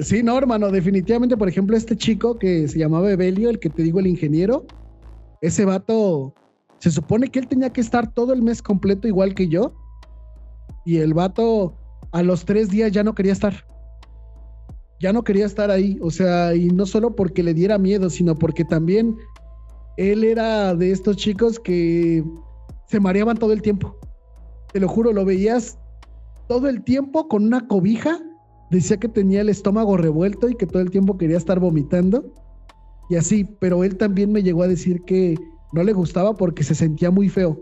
Sí, no, hermano, definitivamente, por ejemplo, este chico que se llamaba Evelio, el que te digo, el ingeniero, ese vato, se supone que él tenía que estar todo el mes completo igual que yo, y el vato a los 3 días ya no quería estar ahí, o sea, y no solo porque le diera miedo, sino porque también él era de estos chicos que se mareaban todo el tiempo, te lo juro, lo veías todo el tiempo con una cobija. Decía que tenía el estómago revuelto y que todo el tiempo quería estar vomitando y así, pero él también me llegó a decir que no le gustaba porque se sentía muy feo.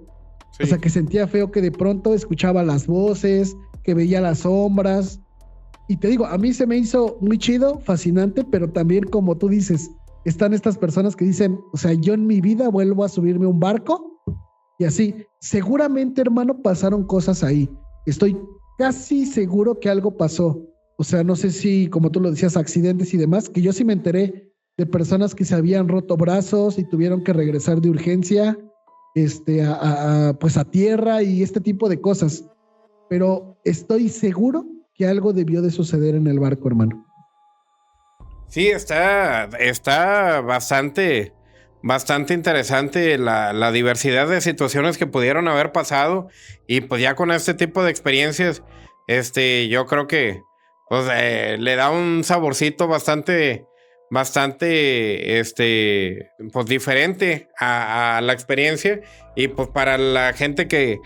Sí. O sea, que sentía feo que de pronto escuchaba las voces, que veía las sombras. Y te digo, a mí se me hizo muy chido, fascinante, pero también, como tú dices, están estas personas que dicen, o sea, yo en mi vida vuelvo a subirme a un barco y así. Seguramente, hermano, pasaron cosas ahí. Estoy casi seguro que algo pasó. O sea, no sé si, como tú lo decías, accidentes y demás, que yo sí me enteré de personas que se habían roto brazos y tuvieron que regresar de urgencia, pues a tierra y este tipo de cosas. Pero estoy seguro que algo debió de suceder en el barco, hermano. Sí, está bastante interesante la diversidad de situaciones que pudieron haber pasado y pues ya con este tipo de experiencias, yo creo que pues le da un saborcito bastante, pues diferente a la experiencia y pues para la gente que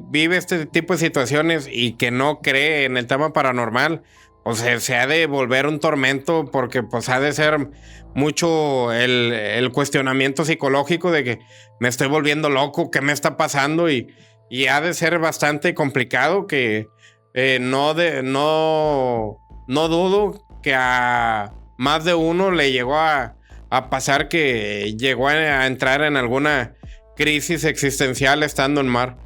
vive este tipo de situaciones y que no cree en el tema paranormal, pues se ha de volver un tormento porque pues ha de ser mucho el cuestionamiento psicológico de que me estoy volviendo loco, ¿qué me está pasando? Y ha de ser bastante complicado que no dudo que a más de uno le llegó a pasar que llegó a entrar en alguna crisis existencial estando en mar.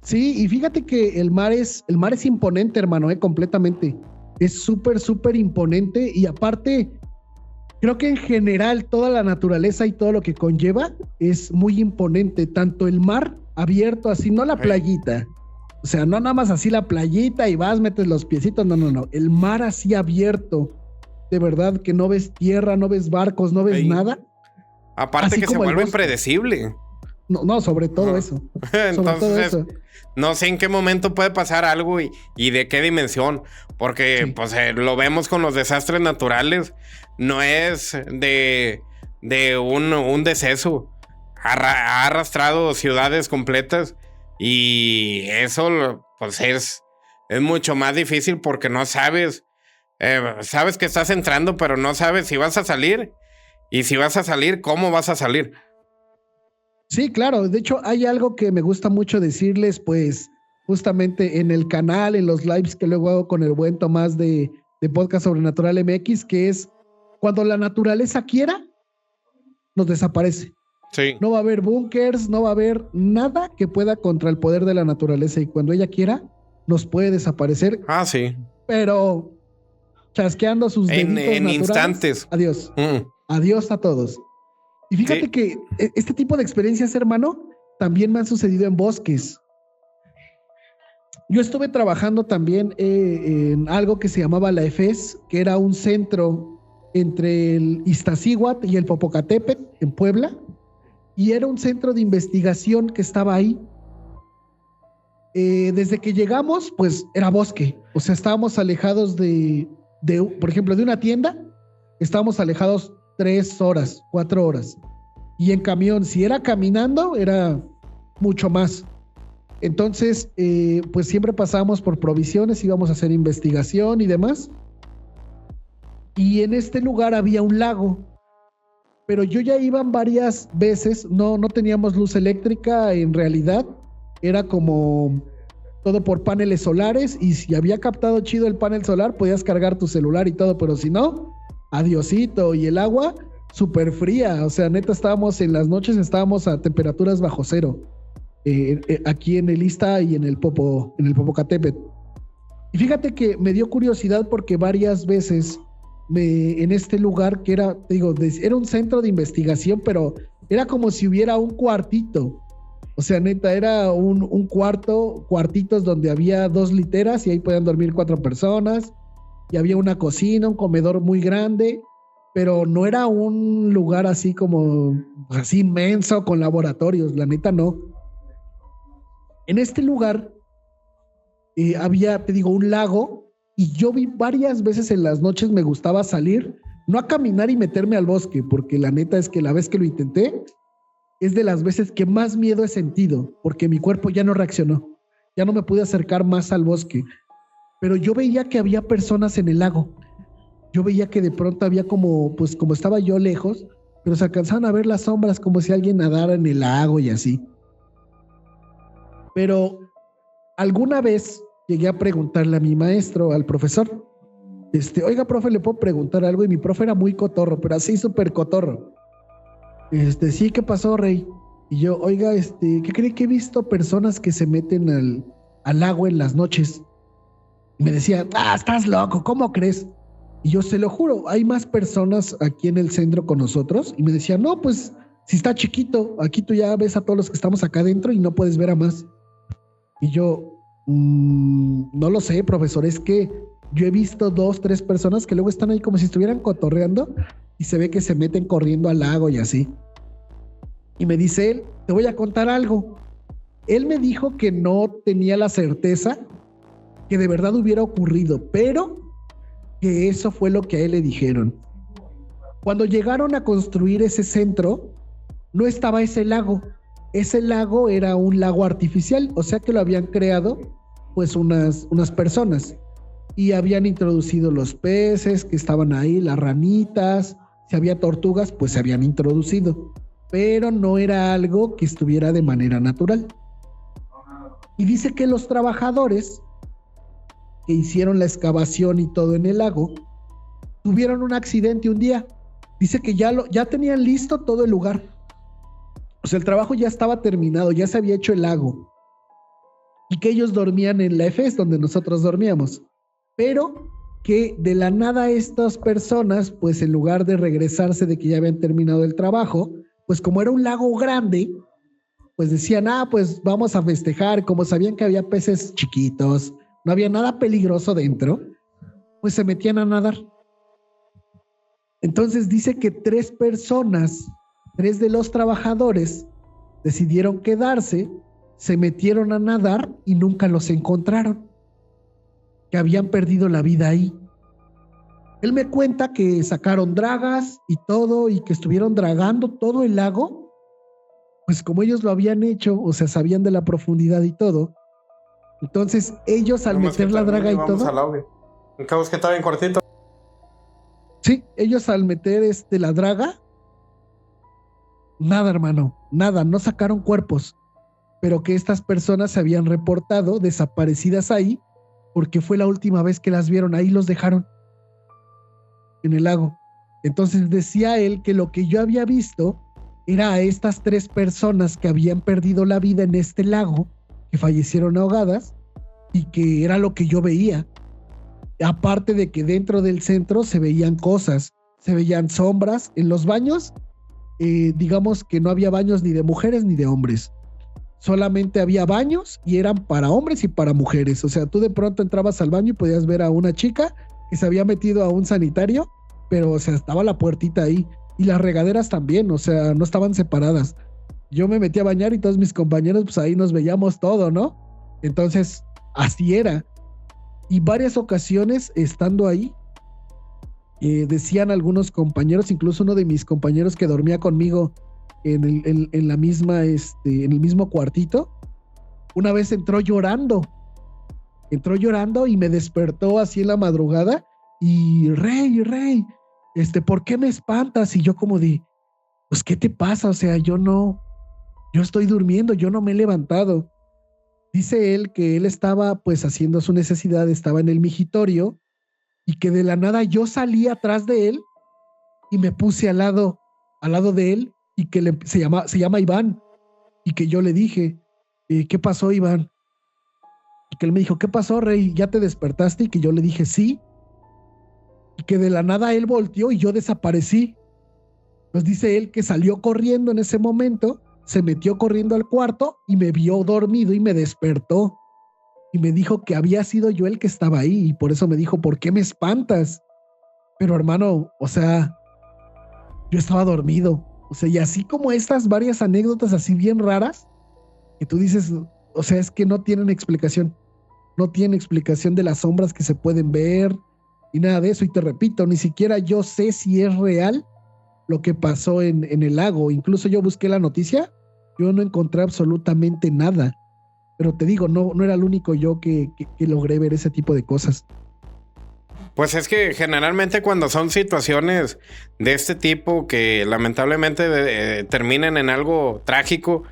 Sí, y fíjate que el mar es imponente, hermano, completamente. Es súper, súper imponente y aparte, creo que en general toda la naturaleza y todo lo que conlleva es muy imponente. Tanto el mar abierto así, no la playita. O sea, no nada más así la playita y vas, metes los piecitos, no. El mar así abierto, de verdad que no ves tierra, no ves barcos, no ves nada. Aparte así que se vuelve impredecible. No, sobre todo eso. Entonces, no sé en qué momento puede pasar algo y de qué dimensión. Porque pues lo vemos con los desastres naturales. No es de un deceso. Ha arrastrado ciudades completas. Y eso pues es mucho más difícil porque no sabes. Sabes que estás entrando, pero no sabes si vas a salir. Y si vas a salir, ¿cómo vas a salir? Sí, claro. De hecho, hay algo que me gusta mucho decirles, pues, justamente en el canal, en los lives que luego hago con el buen Tomás de Podcast Sobrenatural MX, que es cuando la naturaleza quiera, nos desaparece. Sí. No va a haber búnkers, no va a haber nada que pueda contra el poder de la naturaleza. Y cuando ella quiera, nos puede desaparecer. Ah, sí. Pero chasqueando sus deditos en instantes. Adiós. Adiós a todos. Y fíjate que este tipo de experiencias, hermano, también me han sucedido en bosques. Yo estuve trabajando también en algo que se llamaba la EFES, que era un centro entre el Iztaccíhuatl y el Popocatépetl en Puebla, y era un centro de investigación que estaba ahí. Desde que llegamos, pues era bosque. O sea, estábamos alejados por ejemplo, de una tienda, estábamos alejados 3 horas, 4 horas. Y en camión, si era caminando, era mucho más. Entonces, pues siempre pasábamos por provisiones, íbamos a hacer investigación y demás. Y en este lugar había un lago. Pero yo ya iba varias veces, no teníamos luz eléctrica en realidad. Era como todo por paneles solares. Y si había captado chido el panel solar, podías cargar tu celular y todo. Pero si no, adiosito. Y el agua súper fría, o sea, neta en las noches estábamos a temperaturas bajo cero, aquí en el Ista y en el Popocatépetl. Y fíjate que me dio curiosidad porque varias veces en este lugar que era, era un centro de investigación, pero era como si hubiera un cuartito, o sea, neta, era un cuartitos donde había 2 literas y ahí podían dormir 4 personas, y había una cocina, un comedor muy grande, pero no era un lugar así como, así inmenso con laboratorios, la neta no. En este lugar había, un lago, y yo vi varias veces en las noches, me gustaba salir, no a caminar y meterme al bosque, porque la neta es que la vez que lo intenté, es de las veces que más miedo he sentido, porque mi cuerpo ya no reaccionó, ya no me pude acercar más al bosque, pero yo veía que había personas en el lago. Yo veía que de pronto había como estaba yo lejos, pero se alcanzaban a ver las sombras como si alguien nadara en el lago y así. Pero alguna vez llegué a preguntarle a mi maestro, al profesor, oiga, profe, ¿le puedo preguntar algo? Y mi profe era muy cotorro, pero así súper cotorro. Sí, ¿qué pasó, Rey? Y yo, oiga, ¿qué cree que he visto personas que se meten al lago en las noches? Y me decía, estás loco, ¿cómo crees? Y yo, se lo juro, hay más personas aquí en el centro con nosotros. Y me decía, no, pues, si está chiquito, aquí tú ya ves a todos los que estamos acá adentro y no puedes ver a más. Y yo, no lo sé, profesor, es que yo he visto 2, 3 personas que luego están ahí como si estuvieran cotorreando y se ve que se meten corriendo al lago y así. Y me dice él, te voy a contar algo. Él me dijo que no tenía la certeza que de verdad hubiera ocurrido, pero que eso fue lo que a él le dijeron. Cuando llegaron a construir ese centro, no estaba ese lago. Ese lago era un lago artificial, o sea que lo habían creado pues unas personas y habían introducido los peces que estaban ahí, las ranitas, si había tortugas, pues se habían introducido, pero no era algo que estuviera de manera natural. Y dice que los trabajadores que hicieron la excavación y todo en el lago, tuvieron un accidente un día. Dice que ya tenían listo todo el lugar. O sea, el trabajo ya estaba terminado, ya se había hecho el lago. Y que ellos dormían en la EFES, donde nosotros dormíamos. Pero que de la nada estas personas, pues en lugar de regresarse de que ya habían terminado el trabajo, pues como era un lago grande, pues decían, pues vamos a festejar. Como sabían que había peces chiquitos, no había nada peligroso dentro, pues se metían a nadar. Entonces dice que 3 de los trabajadores decidieron quedarse, se metieron a nadar y nunca los encontraron, que habían perdido la vida ahí. Él me cuenta que sacaron dragas y todo, y que estuvieron dragando todo el lago, pues como ellos lo habían hecho, o sea, sabían de la profundidad y todo. Entonces ellos al meter la draga y todo... El cabo es que está bien cortito. Sí, ellos al meter la draga, nada, hermano, nada, no sacaron cuerpos, pero que estas personas se habían reportado desaparecidas ahí, porque fue la última vez que las vieron, ahí los dejaron en el lago. Entonces decía él que lo que yo había visto era a estas 3 personas que habían perdido la vida en este lago, que fallecieron ahogadas, y que era lo que yo veía. Aparte de que dentro del centro se veían cosas, se veían sombras en los baños. Digamos que no había baños ni de mujeres ni de hombres. Solamente había baños y eran para hombres y para mujeres. O sea, tú de pronto entrabas al baño y podías ver a una chica que se había metido a un sanitario, pero, o sea, estaba la puertita ahí. Y las regaderas también, o sea, no estaban separadas. Yo me metí a bañar y todos mis compañeros, pues ahí nos veíamos todo, ¿no? Entonces, así era. Y varias ocasiones estando ahí, decían algunos compañeros, incluso uno de mis compañeros que dormía conmigo en la misma, en el mismo cuartito, una vez entró llorando y me despertó así en la madrugada y Rey, ¿por qué me espantas? Y yo como de, pues, ¿qué te pasa? O sea, yo estoy durmiendo, yo no me he levantado. Dice él que él estaba pues haciendo su necesidad, estaba en el migitorio y que de la nada yo salí atrás de él y me puse al lado de él y que se llama Iván, y que yo le dije, ¿qué pasó, Iván? Y que él me dijo, ¿qué pasó, Rey? ¿Ya te despertaste? Y que yo le dije, sí. Y que de la nada él volteó y yo desaparecí. Pues dice él que salió corriendo en ese momento, se metió corriendo al cuarto y me vio dormido y me despertó. Y me dijo que había sido yo el que estaba ahí, y por eso me dijo, ¿por qué me espantas? Pero hermano, o sea, yo estaba dormido. O sea, y así como estas varias anécdotas así bien raras, que tú dices, o sea, es que no tienen explicación. No tienen explicación de las sombras que se pueden ver y nada de eso. Y te repito, ni siquiera yo sé si es real lo que pasó en el lago. Incluso yo busqué la noticia, yo no encontré absolutamente nada. Pero te digo, no era el único yo que logré ver ese tipo de cosas. Pues es que generalmente cuando son situaciones de este tipo que lamentablemente terminan en algo trágico,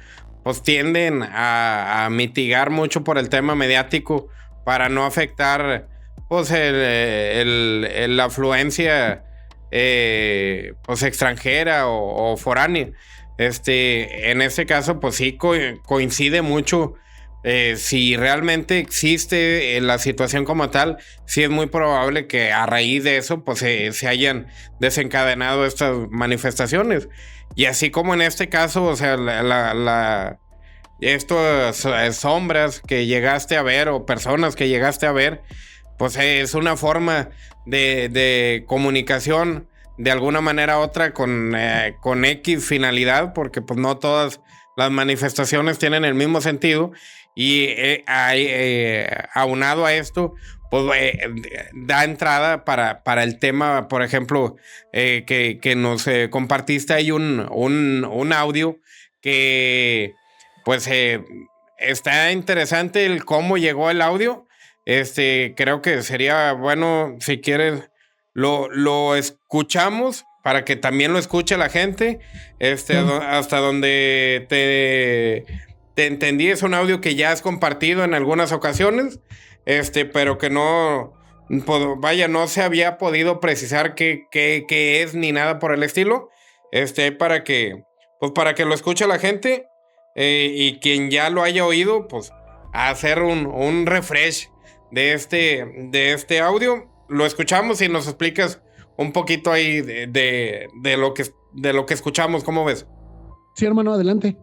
pues tienden a mitigar mucho por el tema mediático para no afectar pues la afluencia pues extranjera o foránea. En este caso pues sí coincide mucho. Si realmente existe la situación como tal, sí es muy probable que a raíz de eso pues se hayan desencadenado estas manifestaciones. Y así como en este caso, o sea, estas sombras que llegaste a ver o personas que llegaste a ver, pues es una forma de comunicación de alguna manera u otra con X finalidad, porque pues no todas las manifestaciones tienen el mismo sentido. Y aunado a esto, pues da entrada para el tema, por ejemplo, que nos compartiste ahí un audio que pues está interesante el cómo llegó el audio. Creo que sería bueno, si quieres, lo escuchamos para que también lo escuche la gente. Hasta donde te entendí, es un audio que ya has compartido en algunas ocasiones. pero que no, pues, vaya, no se había podido precisar qué es ni nada por el estilo. Para que, pues para que lo escuche la gente, y quien ya lo haya oído, pues hacer un refresh de este audio. Lo escuchamos y nos explicas un poquito ahí de lo que escuchamos. ¿Cómo ves? Sí, hermano, adelante.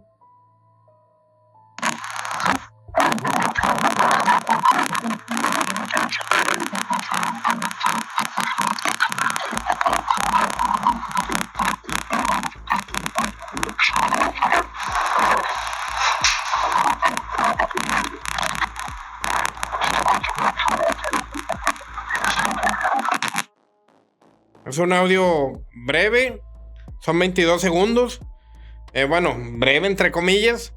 Es un audio breve, son 22 segundos. Bueno, breve entre comillas.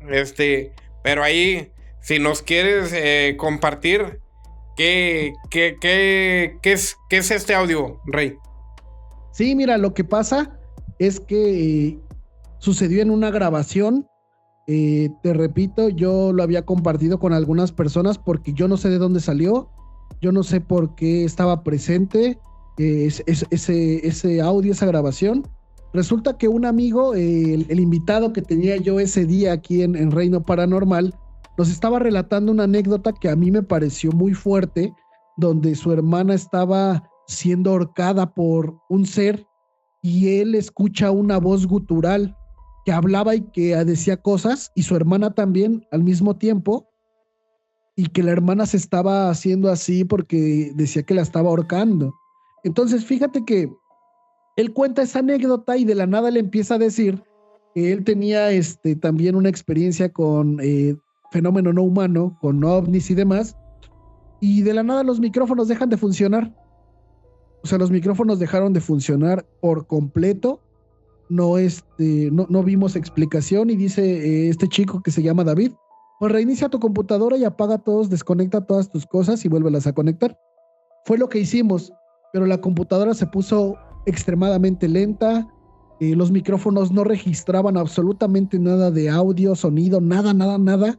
Pero ahí, si nos quieres compartir, ¿qué es este audio, Rey? Sí, mira, lo que pasa es que sucedió en una grabación. Te repito, yo lo había compartido con algunas personas porque yo no sé de dónde salió, yo no sé por qué estaba presente ese audio, esa grabación. Resulta que un amigo, el invitado que tenía yo ese día aquí en Reino Paranormal, nos estaba relatando una anécdota que a mí me pareció muy fuerte, donde su hermana estaba siendo ahorcada por un ser y él escucha una voz gutural que hablaba y que decía cosas, y su hermana también al mismo tiempo, y que la hermana se estaba haciendo así porque decía que la estaba ahorcando. Entonces fíjate que él cuenta esa anécdota y de la nada le empieza a decir que él tenía también una experiencia con fenómeno no humano, con ovnis y demás, y de la nada los micrófonos dejan de funcionar. O sea, los micrófonos dejaron de funcionar por completo. No vimos explicación, y dice este chico que se llama David, pues reinicia tu computadora y apaga todos, desconecta todas tus cosas y vuélvelas a conectar. Fue lo que hicimos, pero la computadora se puso extremadamente lenta, los micrófonos no registraban absolutamente nada de audio, sonido, nada.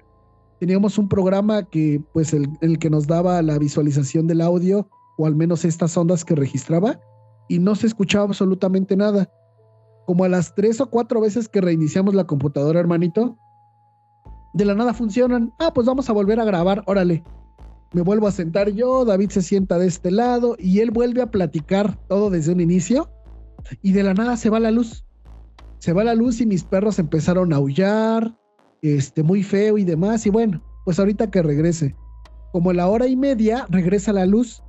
Teníamos un programa que, pues, el que nos daba la visualización del audio, o al menos estas ondas que registraba, y no se escuchaba absolutamente nada. Como a las 3 o 4 veces que reiniciamos la computadora, hermanito, de la nada funcionan. Pues vamos a volver a grabar, órale. Me vuelvo a sentar yo, David se sienta de este lado y él vuelve a platicar todo desde un inicio, y de la nada se va la luz. Se va la luz y mis perros empezaron a aullar, muy feo y demás, y bueno, pues ahorita que regrese. Como a la 1:30 regresa la luz,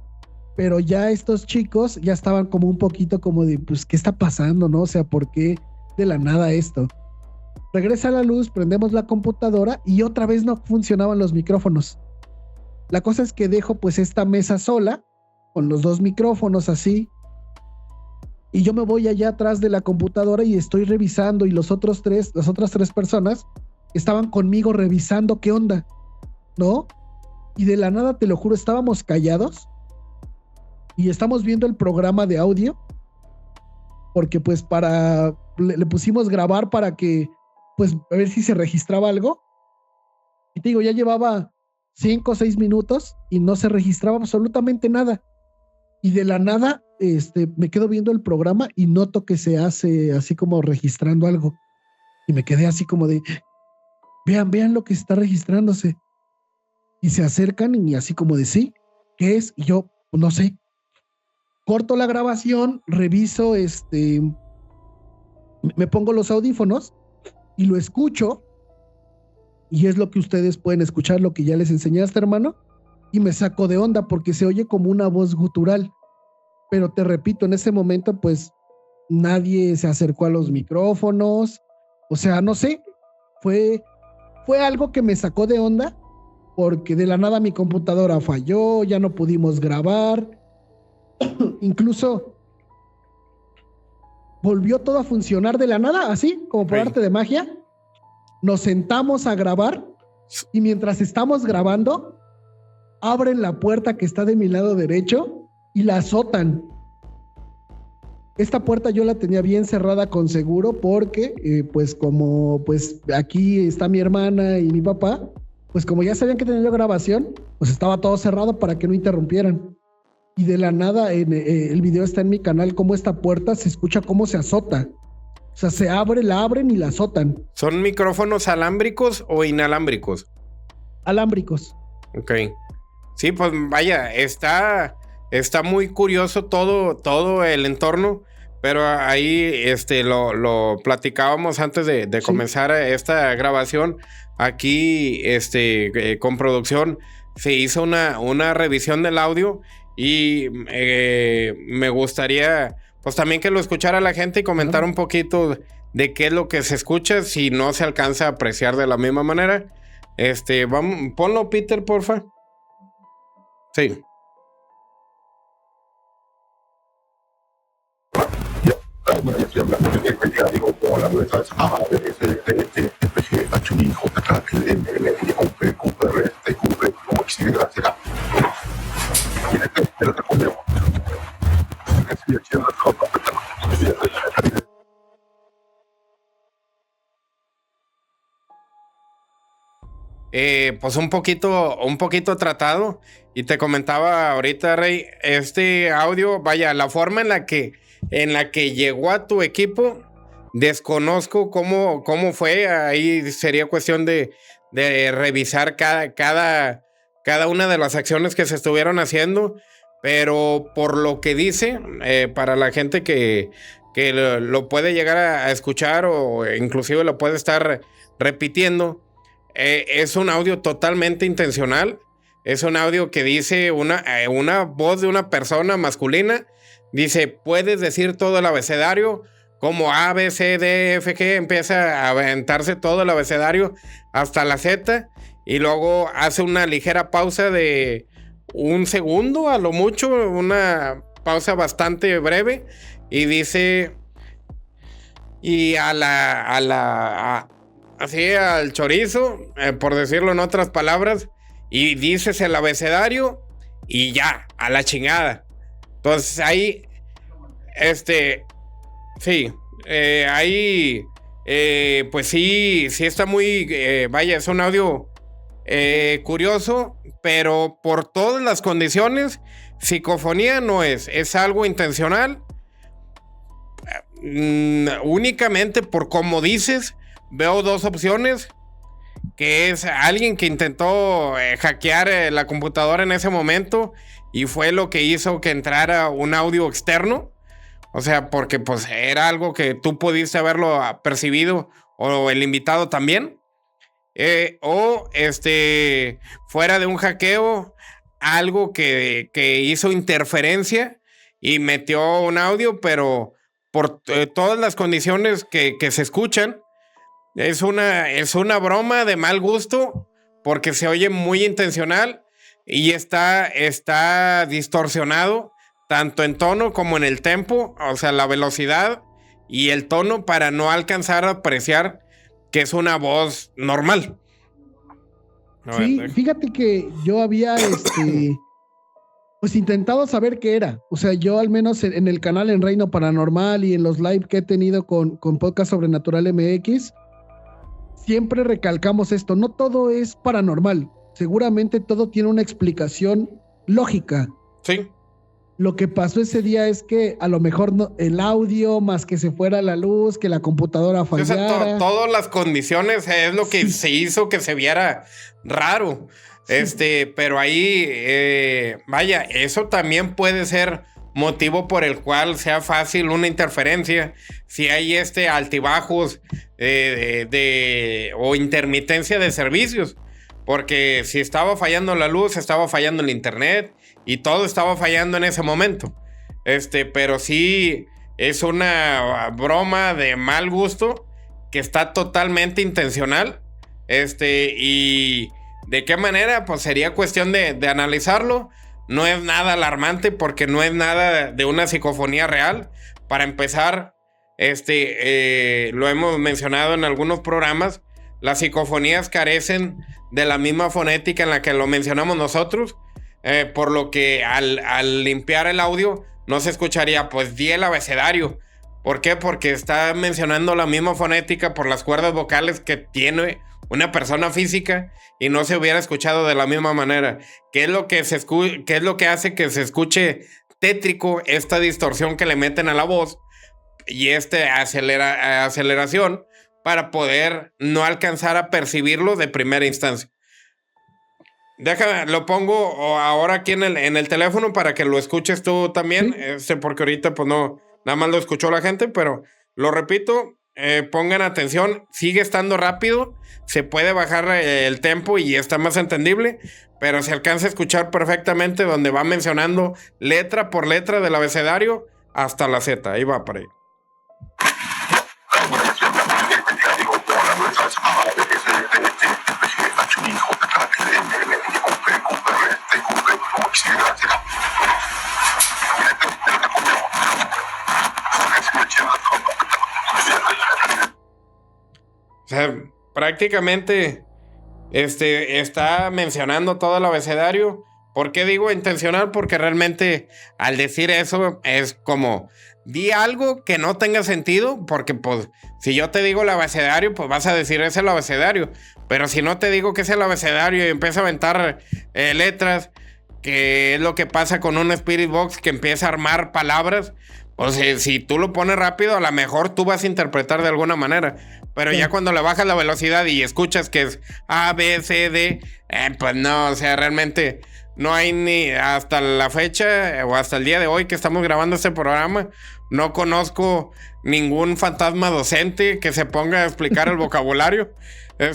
pero ya estos chicos ya estaban como un poquito como de, pues, ¿qué está pasando, no? O sea, ¿por qué de la nada esto? Regresa la luz, prendemos la computadora y otra vez no funcionaban los micrófonos. La cosa es que dejo pues esta mesa sola, con los 2 micrófonos así, y yo me voy allá atrás de la computadora y estoy revisando, y las otras 3 personas estaban conmigo revisando qué onda, ¿no? Y de la nada, te lo juro, estábamos callados y estamos viendo el programa de audio, porque pues le pusimos grabar para que, pues, a ver si se registraba algo. Y te digo, ya llevaba 5 o 6 minutos y no se registraba absolutamente nada. Y de la nada, me quedo viendo el programa y noto que se hace así como registrando algo. Y me quedé así como de, vean lo que está registrándose. Y se acercan y así como de, sí, ¿qué es? Y yo, no sé. Corto la grabación, reviso, me pongo los audífonos y lo escucho, y es lo que ustedes pueden escuchar, lo que ya les enseñaste, hermano, y me saco de onda porque se oye como una voz gutural. Pero te repito, en ese momento pues nadie se acercó a los micrófonos, o sea, no sé, fue algo que me sacó de onda, porque de la nada mi computadora falló, ya no pudimos grabar. Incluso volvió todo a funcionar de la nada, así como por arte de magia. Nos sentamos a grabar y mientras estamos grabando, abren la puerta que está de mi lado derecho y la azotan. Esta puerta yo la tenía bien cerrada con seguro porque, pues como pues aquí está mi hermana y mi papá, pues como ya sabían que tenía yo grabación, pues estaba todo cerrado para que no interrumpieran. Y de la nada, el video está en mi canal, como esta puerta se escucha cómo se azota. O sea, se abre, la abren y la azotan. ¿Son micrófonos alámbricos o inalámbricos? Alámbricos. Ok. Sí, pues vaya, está muy curioso todo el entorno, pero ahí lo platicábamos antes de Sí. comenzar esta grabación. Aquí, con producción, se hizo una revisión del audio y me gustaría, pues también que lo escuchara la gente y comentar un poquito de qué es lo que se escucha, si no se alcanza a apreciar de la misma manera. Vamos, ponlo, Peter, porfa. Sí. Pues un poquito tratado. Y te comentaba ahorita, Rey, este audio, vaya, la forma en la que llegó a tu equipo, desconozco cómo fue. Ahí sería cuestión de revisar cada una de las acciones que se estuvieron haciendo. Pero por lo que dice, para la gente que lo puede llegar a escuchar o inclusive lo puede estar repitiendo, es un audio totalmente intencional. Es un audio que dice una voz de una persona masculina. Dice, puedes decir todo el abecedario, como A, B, C, D, F, G. Empieza a aventarse todo el abecedario hasta la Z. Y luego hace una ligera pausa de 1 segundo, a lo mucho. Una pausa bastante breve. Y dice... Y así al chorizo, por decirlo en otras palabras, y dices el abecedario y ya, a la chingada. Entonces ahí, sí, ahí, pues sí está muy, vaya, es un audio curioso, pero por todas las condiciones, psicofonía no es algo intencional. Únicamente por como dices, veo 2 opciones, que es alguien que intentó hackear la computadora en ese momento y fue lo que hizo que entrara un audio externo. O sea, porque pues era algo que tú pudiste haberlo percibido o el invitado también. O fuera de un hackeo, algo que hizo interferencia y metió un audio, pero por todas las condiciones que se escuchan, es una broma de mal gusto porque se oye muy intencional y está distorsionado tanto en tono como en el tempo, o sea, la velocidad y el tono, para no alcanzar a apreciar que es una voz normal. Sí, fíjate que yo había pues intentado saber qué era. O sea, yo al menos en el canal en Reino Paranormal y en los live que he tenido con Podcast Sobrenatural MX, siempre recalcamos esto, no todo es paranormal, seguramente todo tiene una explicación lógica. Sí. Lo que pasó ese día es que a lo mejor el audio, más que se fuera la luz, que la computadora fallara. O sea, todas las condiciones es lo que se hizo que se viera raro. Sí. Pero ahí, vaya, eso también puede ser motivo por el cual sea fácil una interferencia. Si hay altibajos o intermitencia de servicios. Porque si estaba fallando la luz, estaba fallando el internet y todo estaba fallando en ese momento. Pero sí es una broma de mal gusto que está totalmente intencional. Y de qué manera, pues sería cuestión de analizarlo. No es nada alarmante porque no es nada de una psicofonía real. Para empezar, lo hemos mencionado en algunos programas, las psicofonías carecen de la misma fonética en la que lo mencionamos nosotros, por lo que al limpiar el audio no se escucharía, pues di el abecedario. ¿Por qué? Porque está mencionando la misma fonética por las cuerdas vocales que tiene una persona física y no se hubiera escuchado de la misma manera. ¿Qué es lo que qué es lo que hace que se escuche tétrico esta distorsión que le meten a la voz y aceleración para poder no alcanzar a percibirlo de primera instancia? Déjame, lo pongo ahora aquí en el teléfono para que lo escuches tú también, Sí. porque ahorita pues no, nada más lo escuchó la gente, pero lo repito, pongan atención, sigue estando rápido, se puede bajar el tempo y está más entendible, pero se alcanza a escuchar perfectamente donde va mencionando letra por letra del abecedario hasta la Z, ahí va para ahí. O sea, prácticamente está mencionando todo el abecedario. ¿Por qué digo intencional? Porque realmente al decir eso es como di algo que no tenga sentido, porque pues si yo te digo el abecedario, pues vas a decir es el abecedario. Pero si no te digo que es el abecedario y empiezo a aventar letras, que es lo que pasa con un Spirit Box que empieza a armar palabras, pues si tú lo pones rápido, a lo mejor tú vas a interpretar de alguna manera. Pero ya cuando le bajas la velocidad y escuchas que es A, B, C, D, pues no, o sea, realmente no hay ni hasta la fecha o hasta el día de hoy que estamos grabando este programa, no conozco ningún fantasma docente que se ponga a explicar el vocabulario.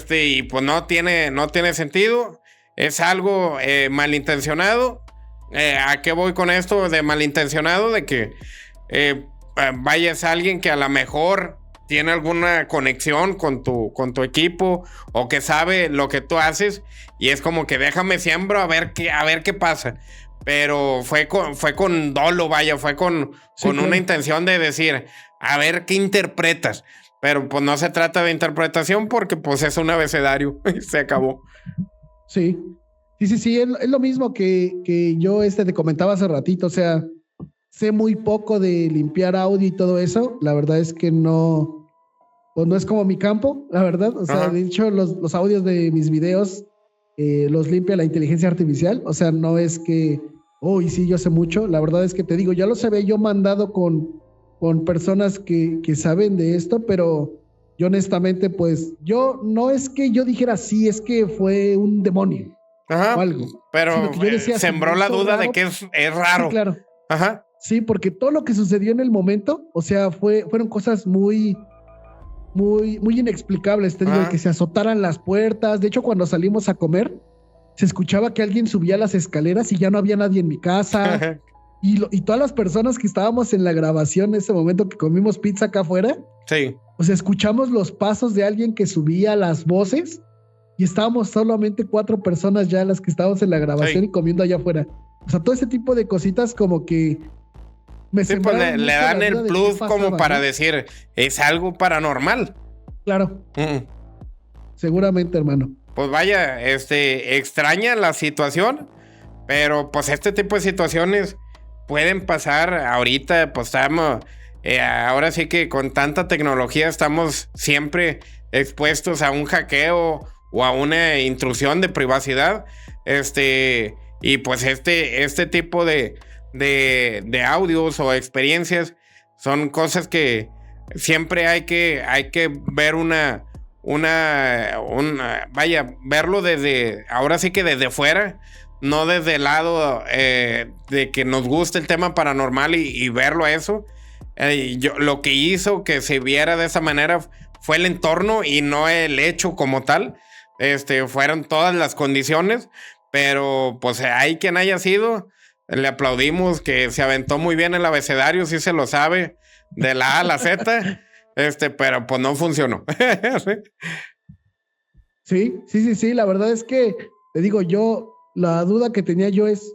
Y pues no tiene sentido. Es algo malintencionado. ¿A qué voy con esto de malintencionado? De que vaya, es alguien que a lo mejor tiene alguna conexión con tu equipo o que sabe lo que tú haces y es como que déjame siembro a ver qué pasa. Pero fue con dolo, vaya, fue con una intención de decir, a ver qué interpretas. Pero pues no se trata de interpretación porque pues es un abecedario y se acabó. Sí, es lo mismo que yo te comentaba hace ratito, o sea, sé muy poco de limpiar audio y todo eso, la verdad es que no, pues no es como mi campo, la verdad, o sea, de hecho los audios de mis videos los limpia la inteligencia artificial, o sea, no es que, y sí, yo sé mucho, la verdad es que te digo, ya los había yo mandado con personas que saben de esto, pero yo honestamente, pues, yo no es que yo dijera sí, es que fue un demonio o algo. Pero que yo decía, sembró la duda raro, de que es raro. Sí, claro. Ajá. Sí, porque todo lo que sucedió en el momento, o sea, fueron cosas muy inexplicables. Te digo, que se azotaran las puertas. De hecho, cuando salimos a comer, se escuchaba que alguien subía las escaleras y ya no había nadie en mi casa. Y todas las personas que estábamos en la grabación en ese momento que comimos pizza acá afuera, sí. O sea, escuchamos los pasos de alguien que subía las voces y estábamos solamente 4 personas ya las que estábamos en la grabación y comiendo allá afuera. O sea, todo ese tipo de cositas como que me pues le dan el plus pasaba, como para decir, es algo paranormal. Claro. Seguramente, hermano. Pues vaya, extraña la situación, pero pues este tipo de situaciones pueden pasar ahorita, pues estamos, ahora sí que con tanta tecnología estamos siempre expuestos a un hackeo o a una intrusión de privacidad, y pues este tipo de audios o experiencias son cosas que siempre hay que ver vaya, verlo desde, ahora sí que desde fuera, no desde el lado de que nos guste el tema paranormal y verlo a eso. Lo que hizo que se viera de esa manera fue el entorno y no el hecho como tal. Fueron todas las condiciones, pero pues hay quien haya sido, le aplaudimos que se aventó muy bien el abecedario, sí se lo sabe, de la A a la Z, pero pues no funcionó. Sí, la verdad es que, te digo, la duda que tenía yo es,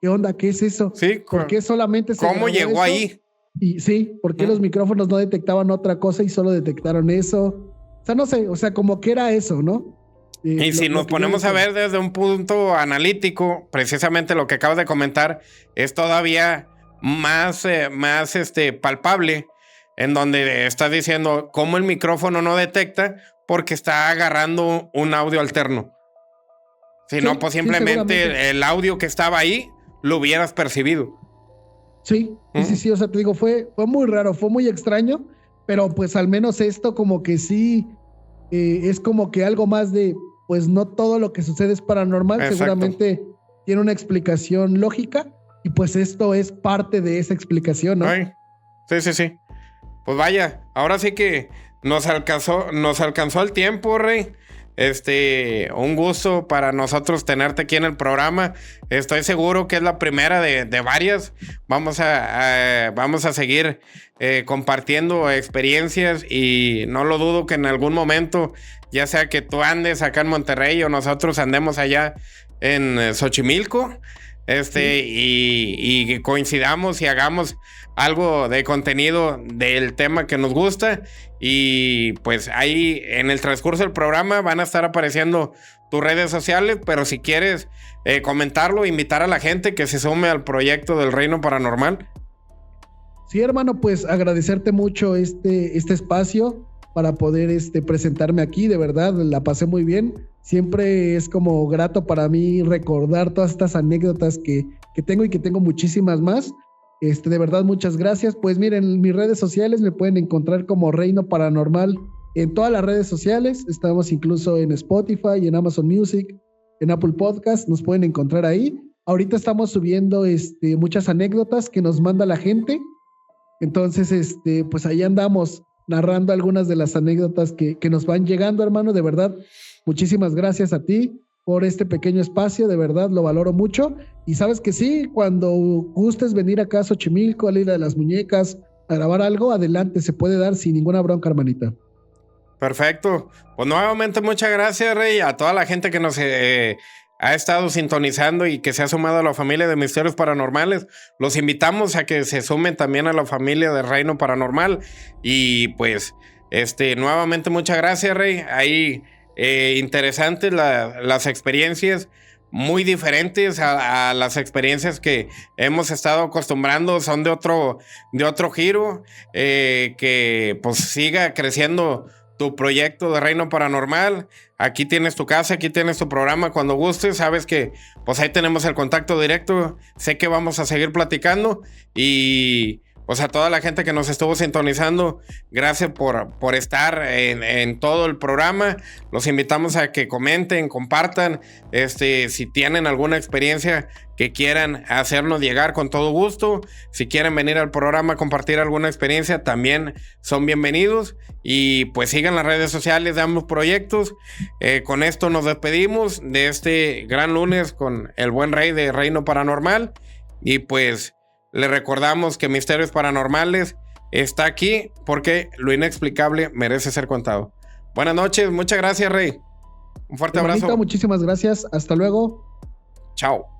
¿qué onda? ¿Qué es eso? Sí, ¿por qué solamente se ¿cómo llegó eso? Ahí? Y sí, ¿por qué los micrófonos no detectaban otra cosa y solo detectaron eso? O sea, no sé, o sea, como que era eso, ¿no? Y si nos ponemos a ver desde un punto analítico, precisamente lo que acabas de comentar es todavía más palpable, en donde estás diciendo cómo el micrófono no detecta, porque está agarrando un audio alterno. Si no, pues simplemente el audio que estaba ahí lo hubieras percibido. Sí, sí, o sea, te digo, fue muy raro, fue muy extraño, pero pues al menos esto como que sí, es como que algo más de, pues no todo lo que sucede es paranormal. Exacto. Seguramente tiene una explicación lógica y pues esto es parte de esa explicación, ¿no? Ay, sí. Pues vaya, ahora sí que nos alcanzó el tiempo, Rey. Un gusto para nosotros tenerte aquí en el programa. Estoy seguro que es la primera de varias. Vamos a seguir compartiendo experiencias y no lo dudo que en algún momento, ya sea que tú andes acá en Monterrey o nosotros andemos allá en Xochimilco, y coincidamos y hagamos algo de contenido del tema que nos gusta. Y pues ahí en el transcurso del programa van a estar apareciendo tus redes sociales, pero si quieres comentarlo, invitar a la gente que se sume al proyecto del Reino Paranormal. Sí, hermano, pues agradecerte mucho este espacio para poder presentarme aquí. De verdad, la pasé muy bien. Siempre es como grato para mí recordar todas estas anécdotas que tengo y que tengo muchísimas más. De verdad, muchas gracias. Pues miren, en mis redes sociales me pueden encontrar como Reino Paranormal en todas las redes sociales. Estamos incluso en Spotify, en Amazon Music, en Apple Podcast. Nos pueden encontrar ahí. Ahorita estamos subiendo muchas anécdotas que nos manda la gente. Entonces, pues ahí andamos narrando algunas de las anécdotas que nos van llegando, hermano. De verdad, muchísimas gracias a ti por este pequeño espacio, de verdad lo valoro mucho. Y sabes que sí, cuando gustes venir acá a Xochimilco, a la Isla de las Muñecas, a grabar algo, adelante, se puede dar sin ninguna bronca, hermanita. Perfecto. Pues nuevamente muchas gracias, Rey, a toda la gente que nos ha estado sintonizando y que se ha sumado a la familia de Misterios Paranormales. Los invitamos a que se sumen también a la familia de Reino Paranormal. Y pues, nuevamente muchas gracias, Rey. Ahí interesantes las experiencias, muy diferentes a las experiencias que hemos estado acostumbrando, son de otro giro, que pues siga creciendo tu proyecto de Reino Paranormal. Aquí tienes tu casa, aquí tienes tu programa cuando gustes, sabes que pues ahí tenemos el contacto directo, sé que vamos a seguir platicando. Y pues a toda la gente que nos estuvo sintonizando, gracias por estar en todo el programa. Los invitamos a que comenten, compartan, si tienen alguna experiencia que quieran hacernos llegar, con todo gusto. Si quieren venir al programa a compartir alguna experiencia, también son bienvenidos. Y pues sigan las redes sociales de ambos proyectos. Con esto nos despedimos de este gran lunes con el buen Rey de Reino Paranormal. Y pues le recordamos que Misterios Paranormales está aquí porque lo inexplicable merece ser contado. Buenas noches, muchas gracias, Rey. Un fuerte abrazo. Muchísimas gracias, hasta luego. Chao.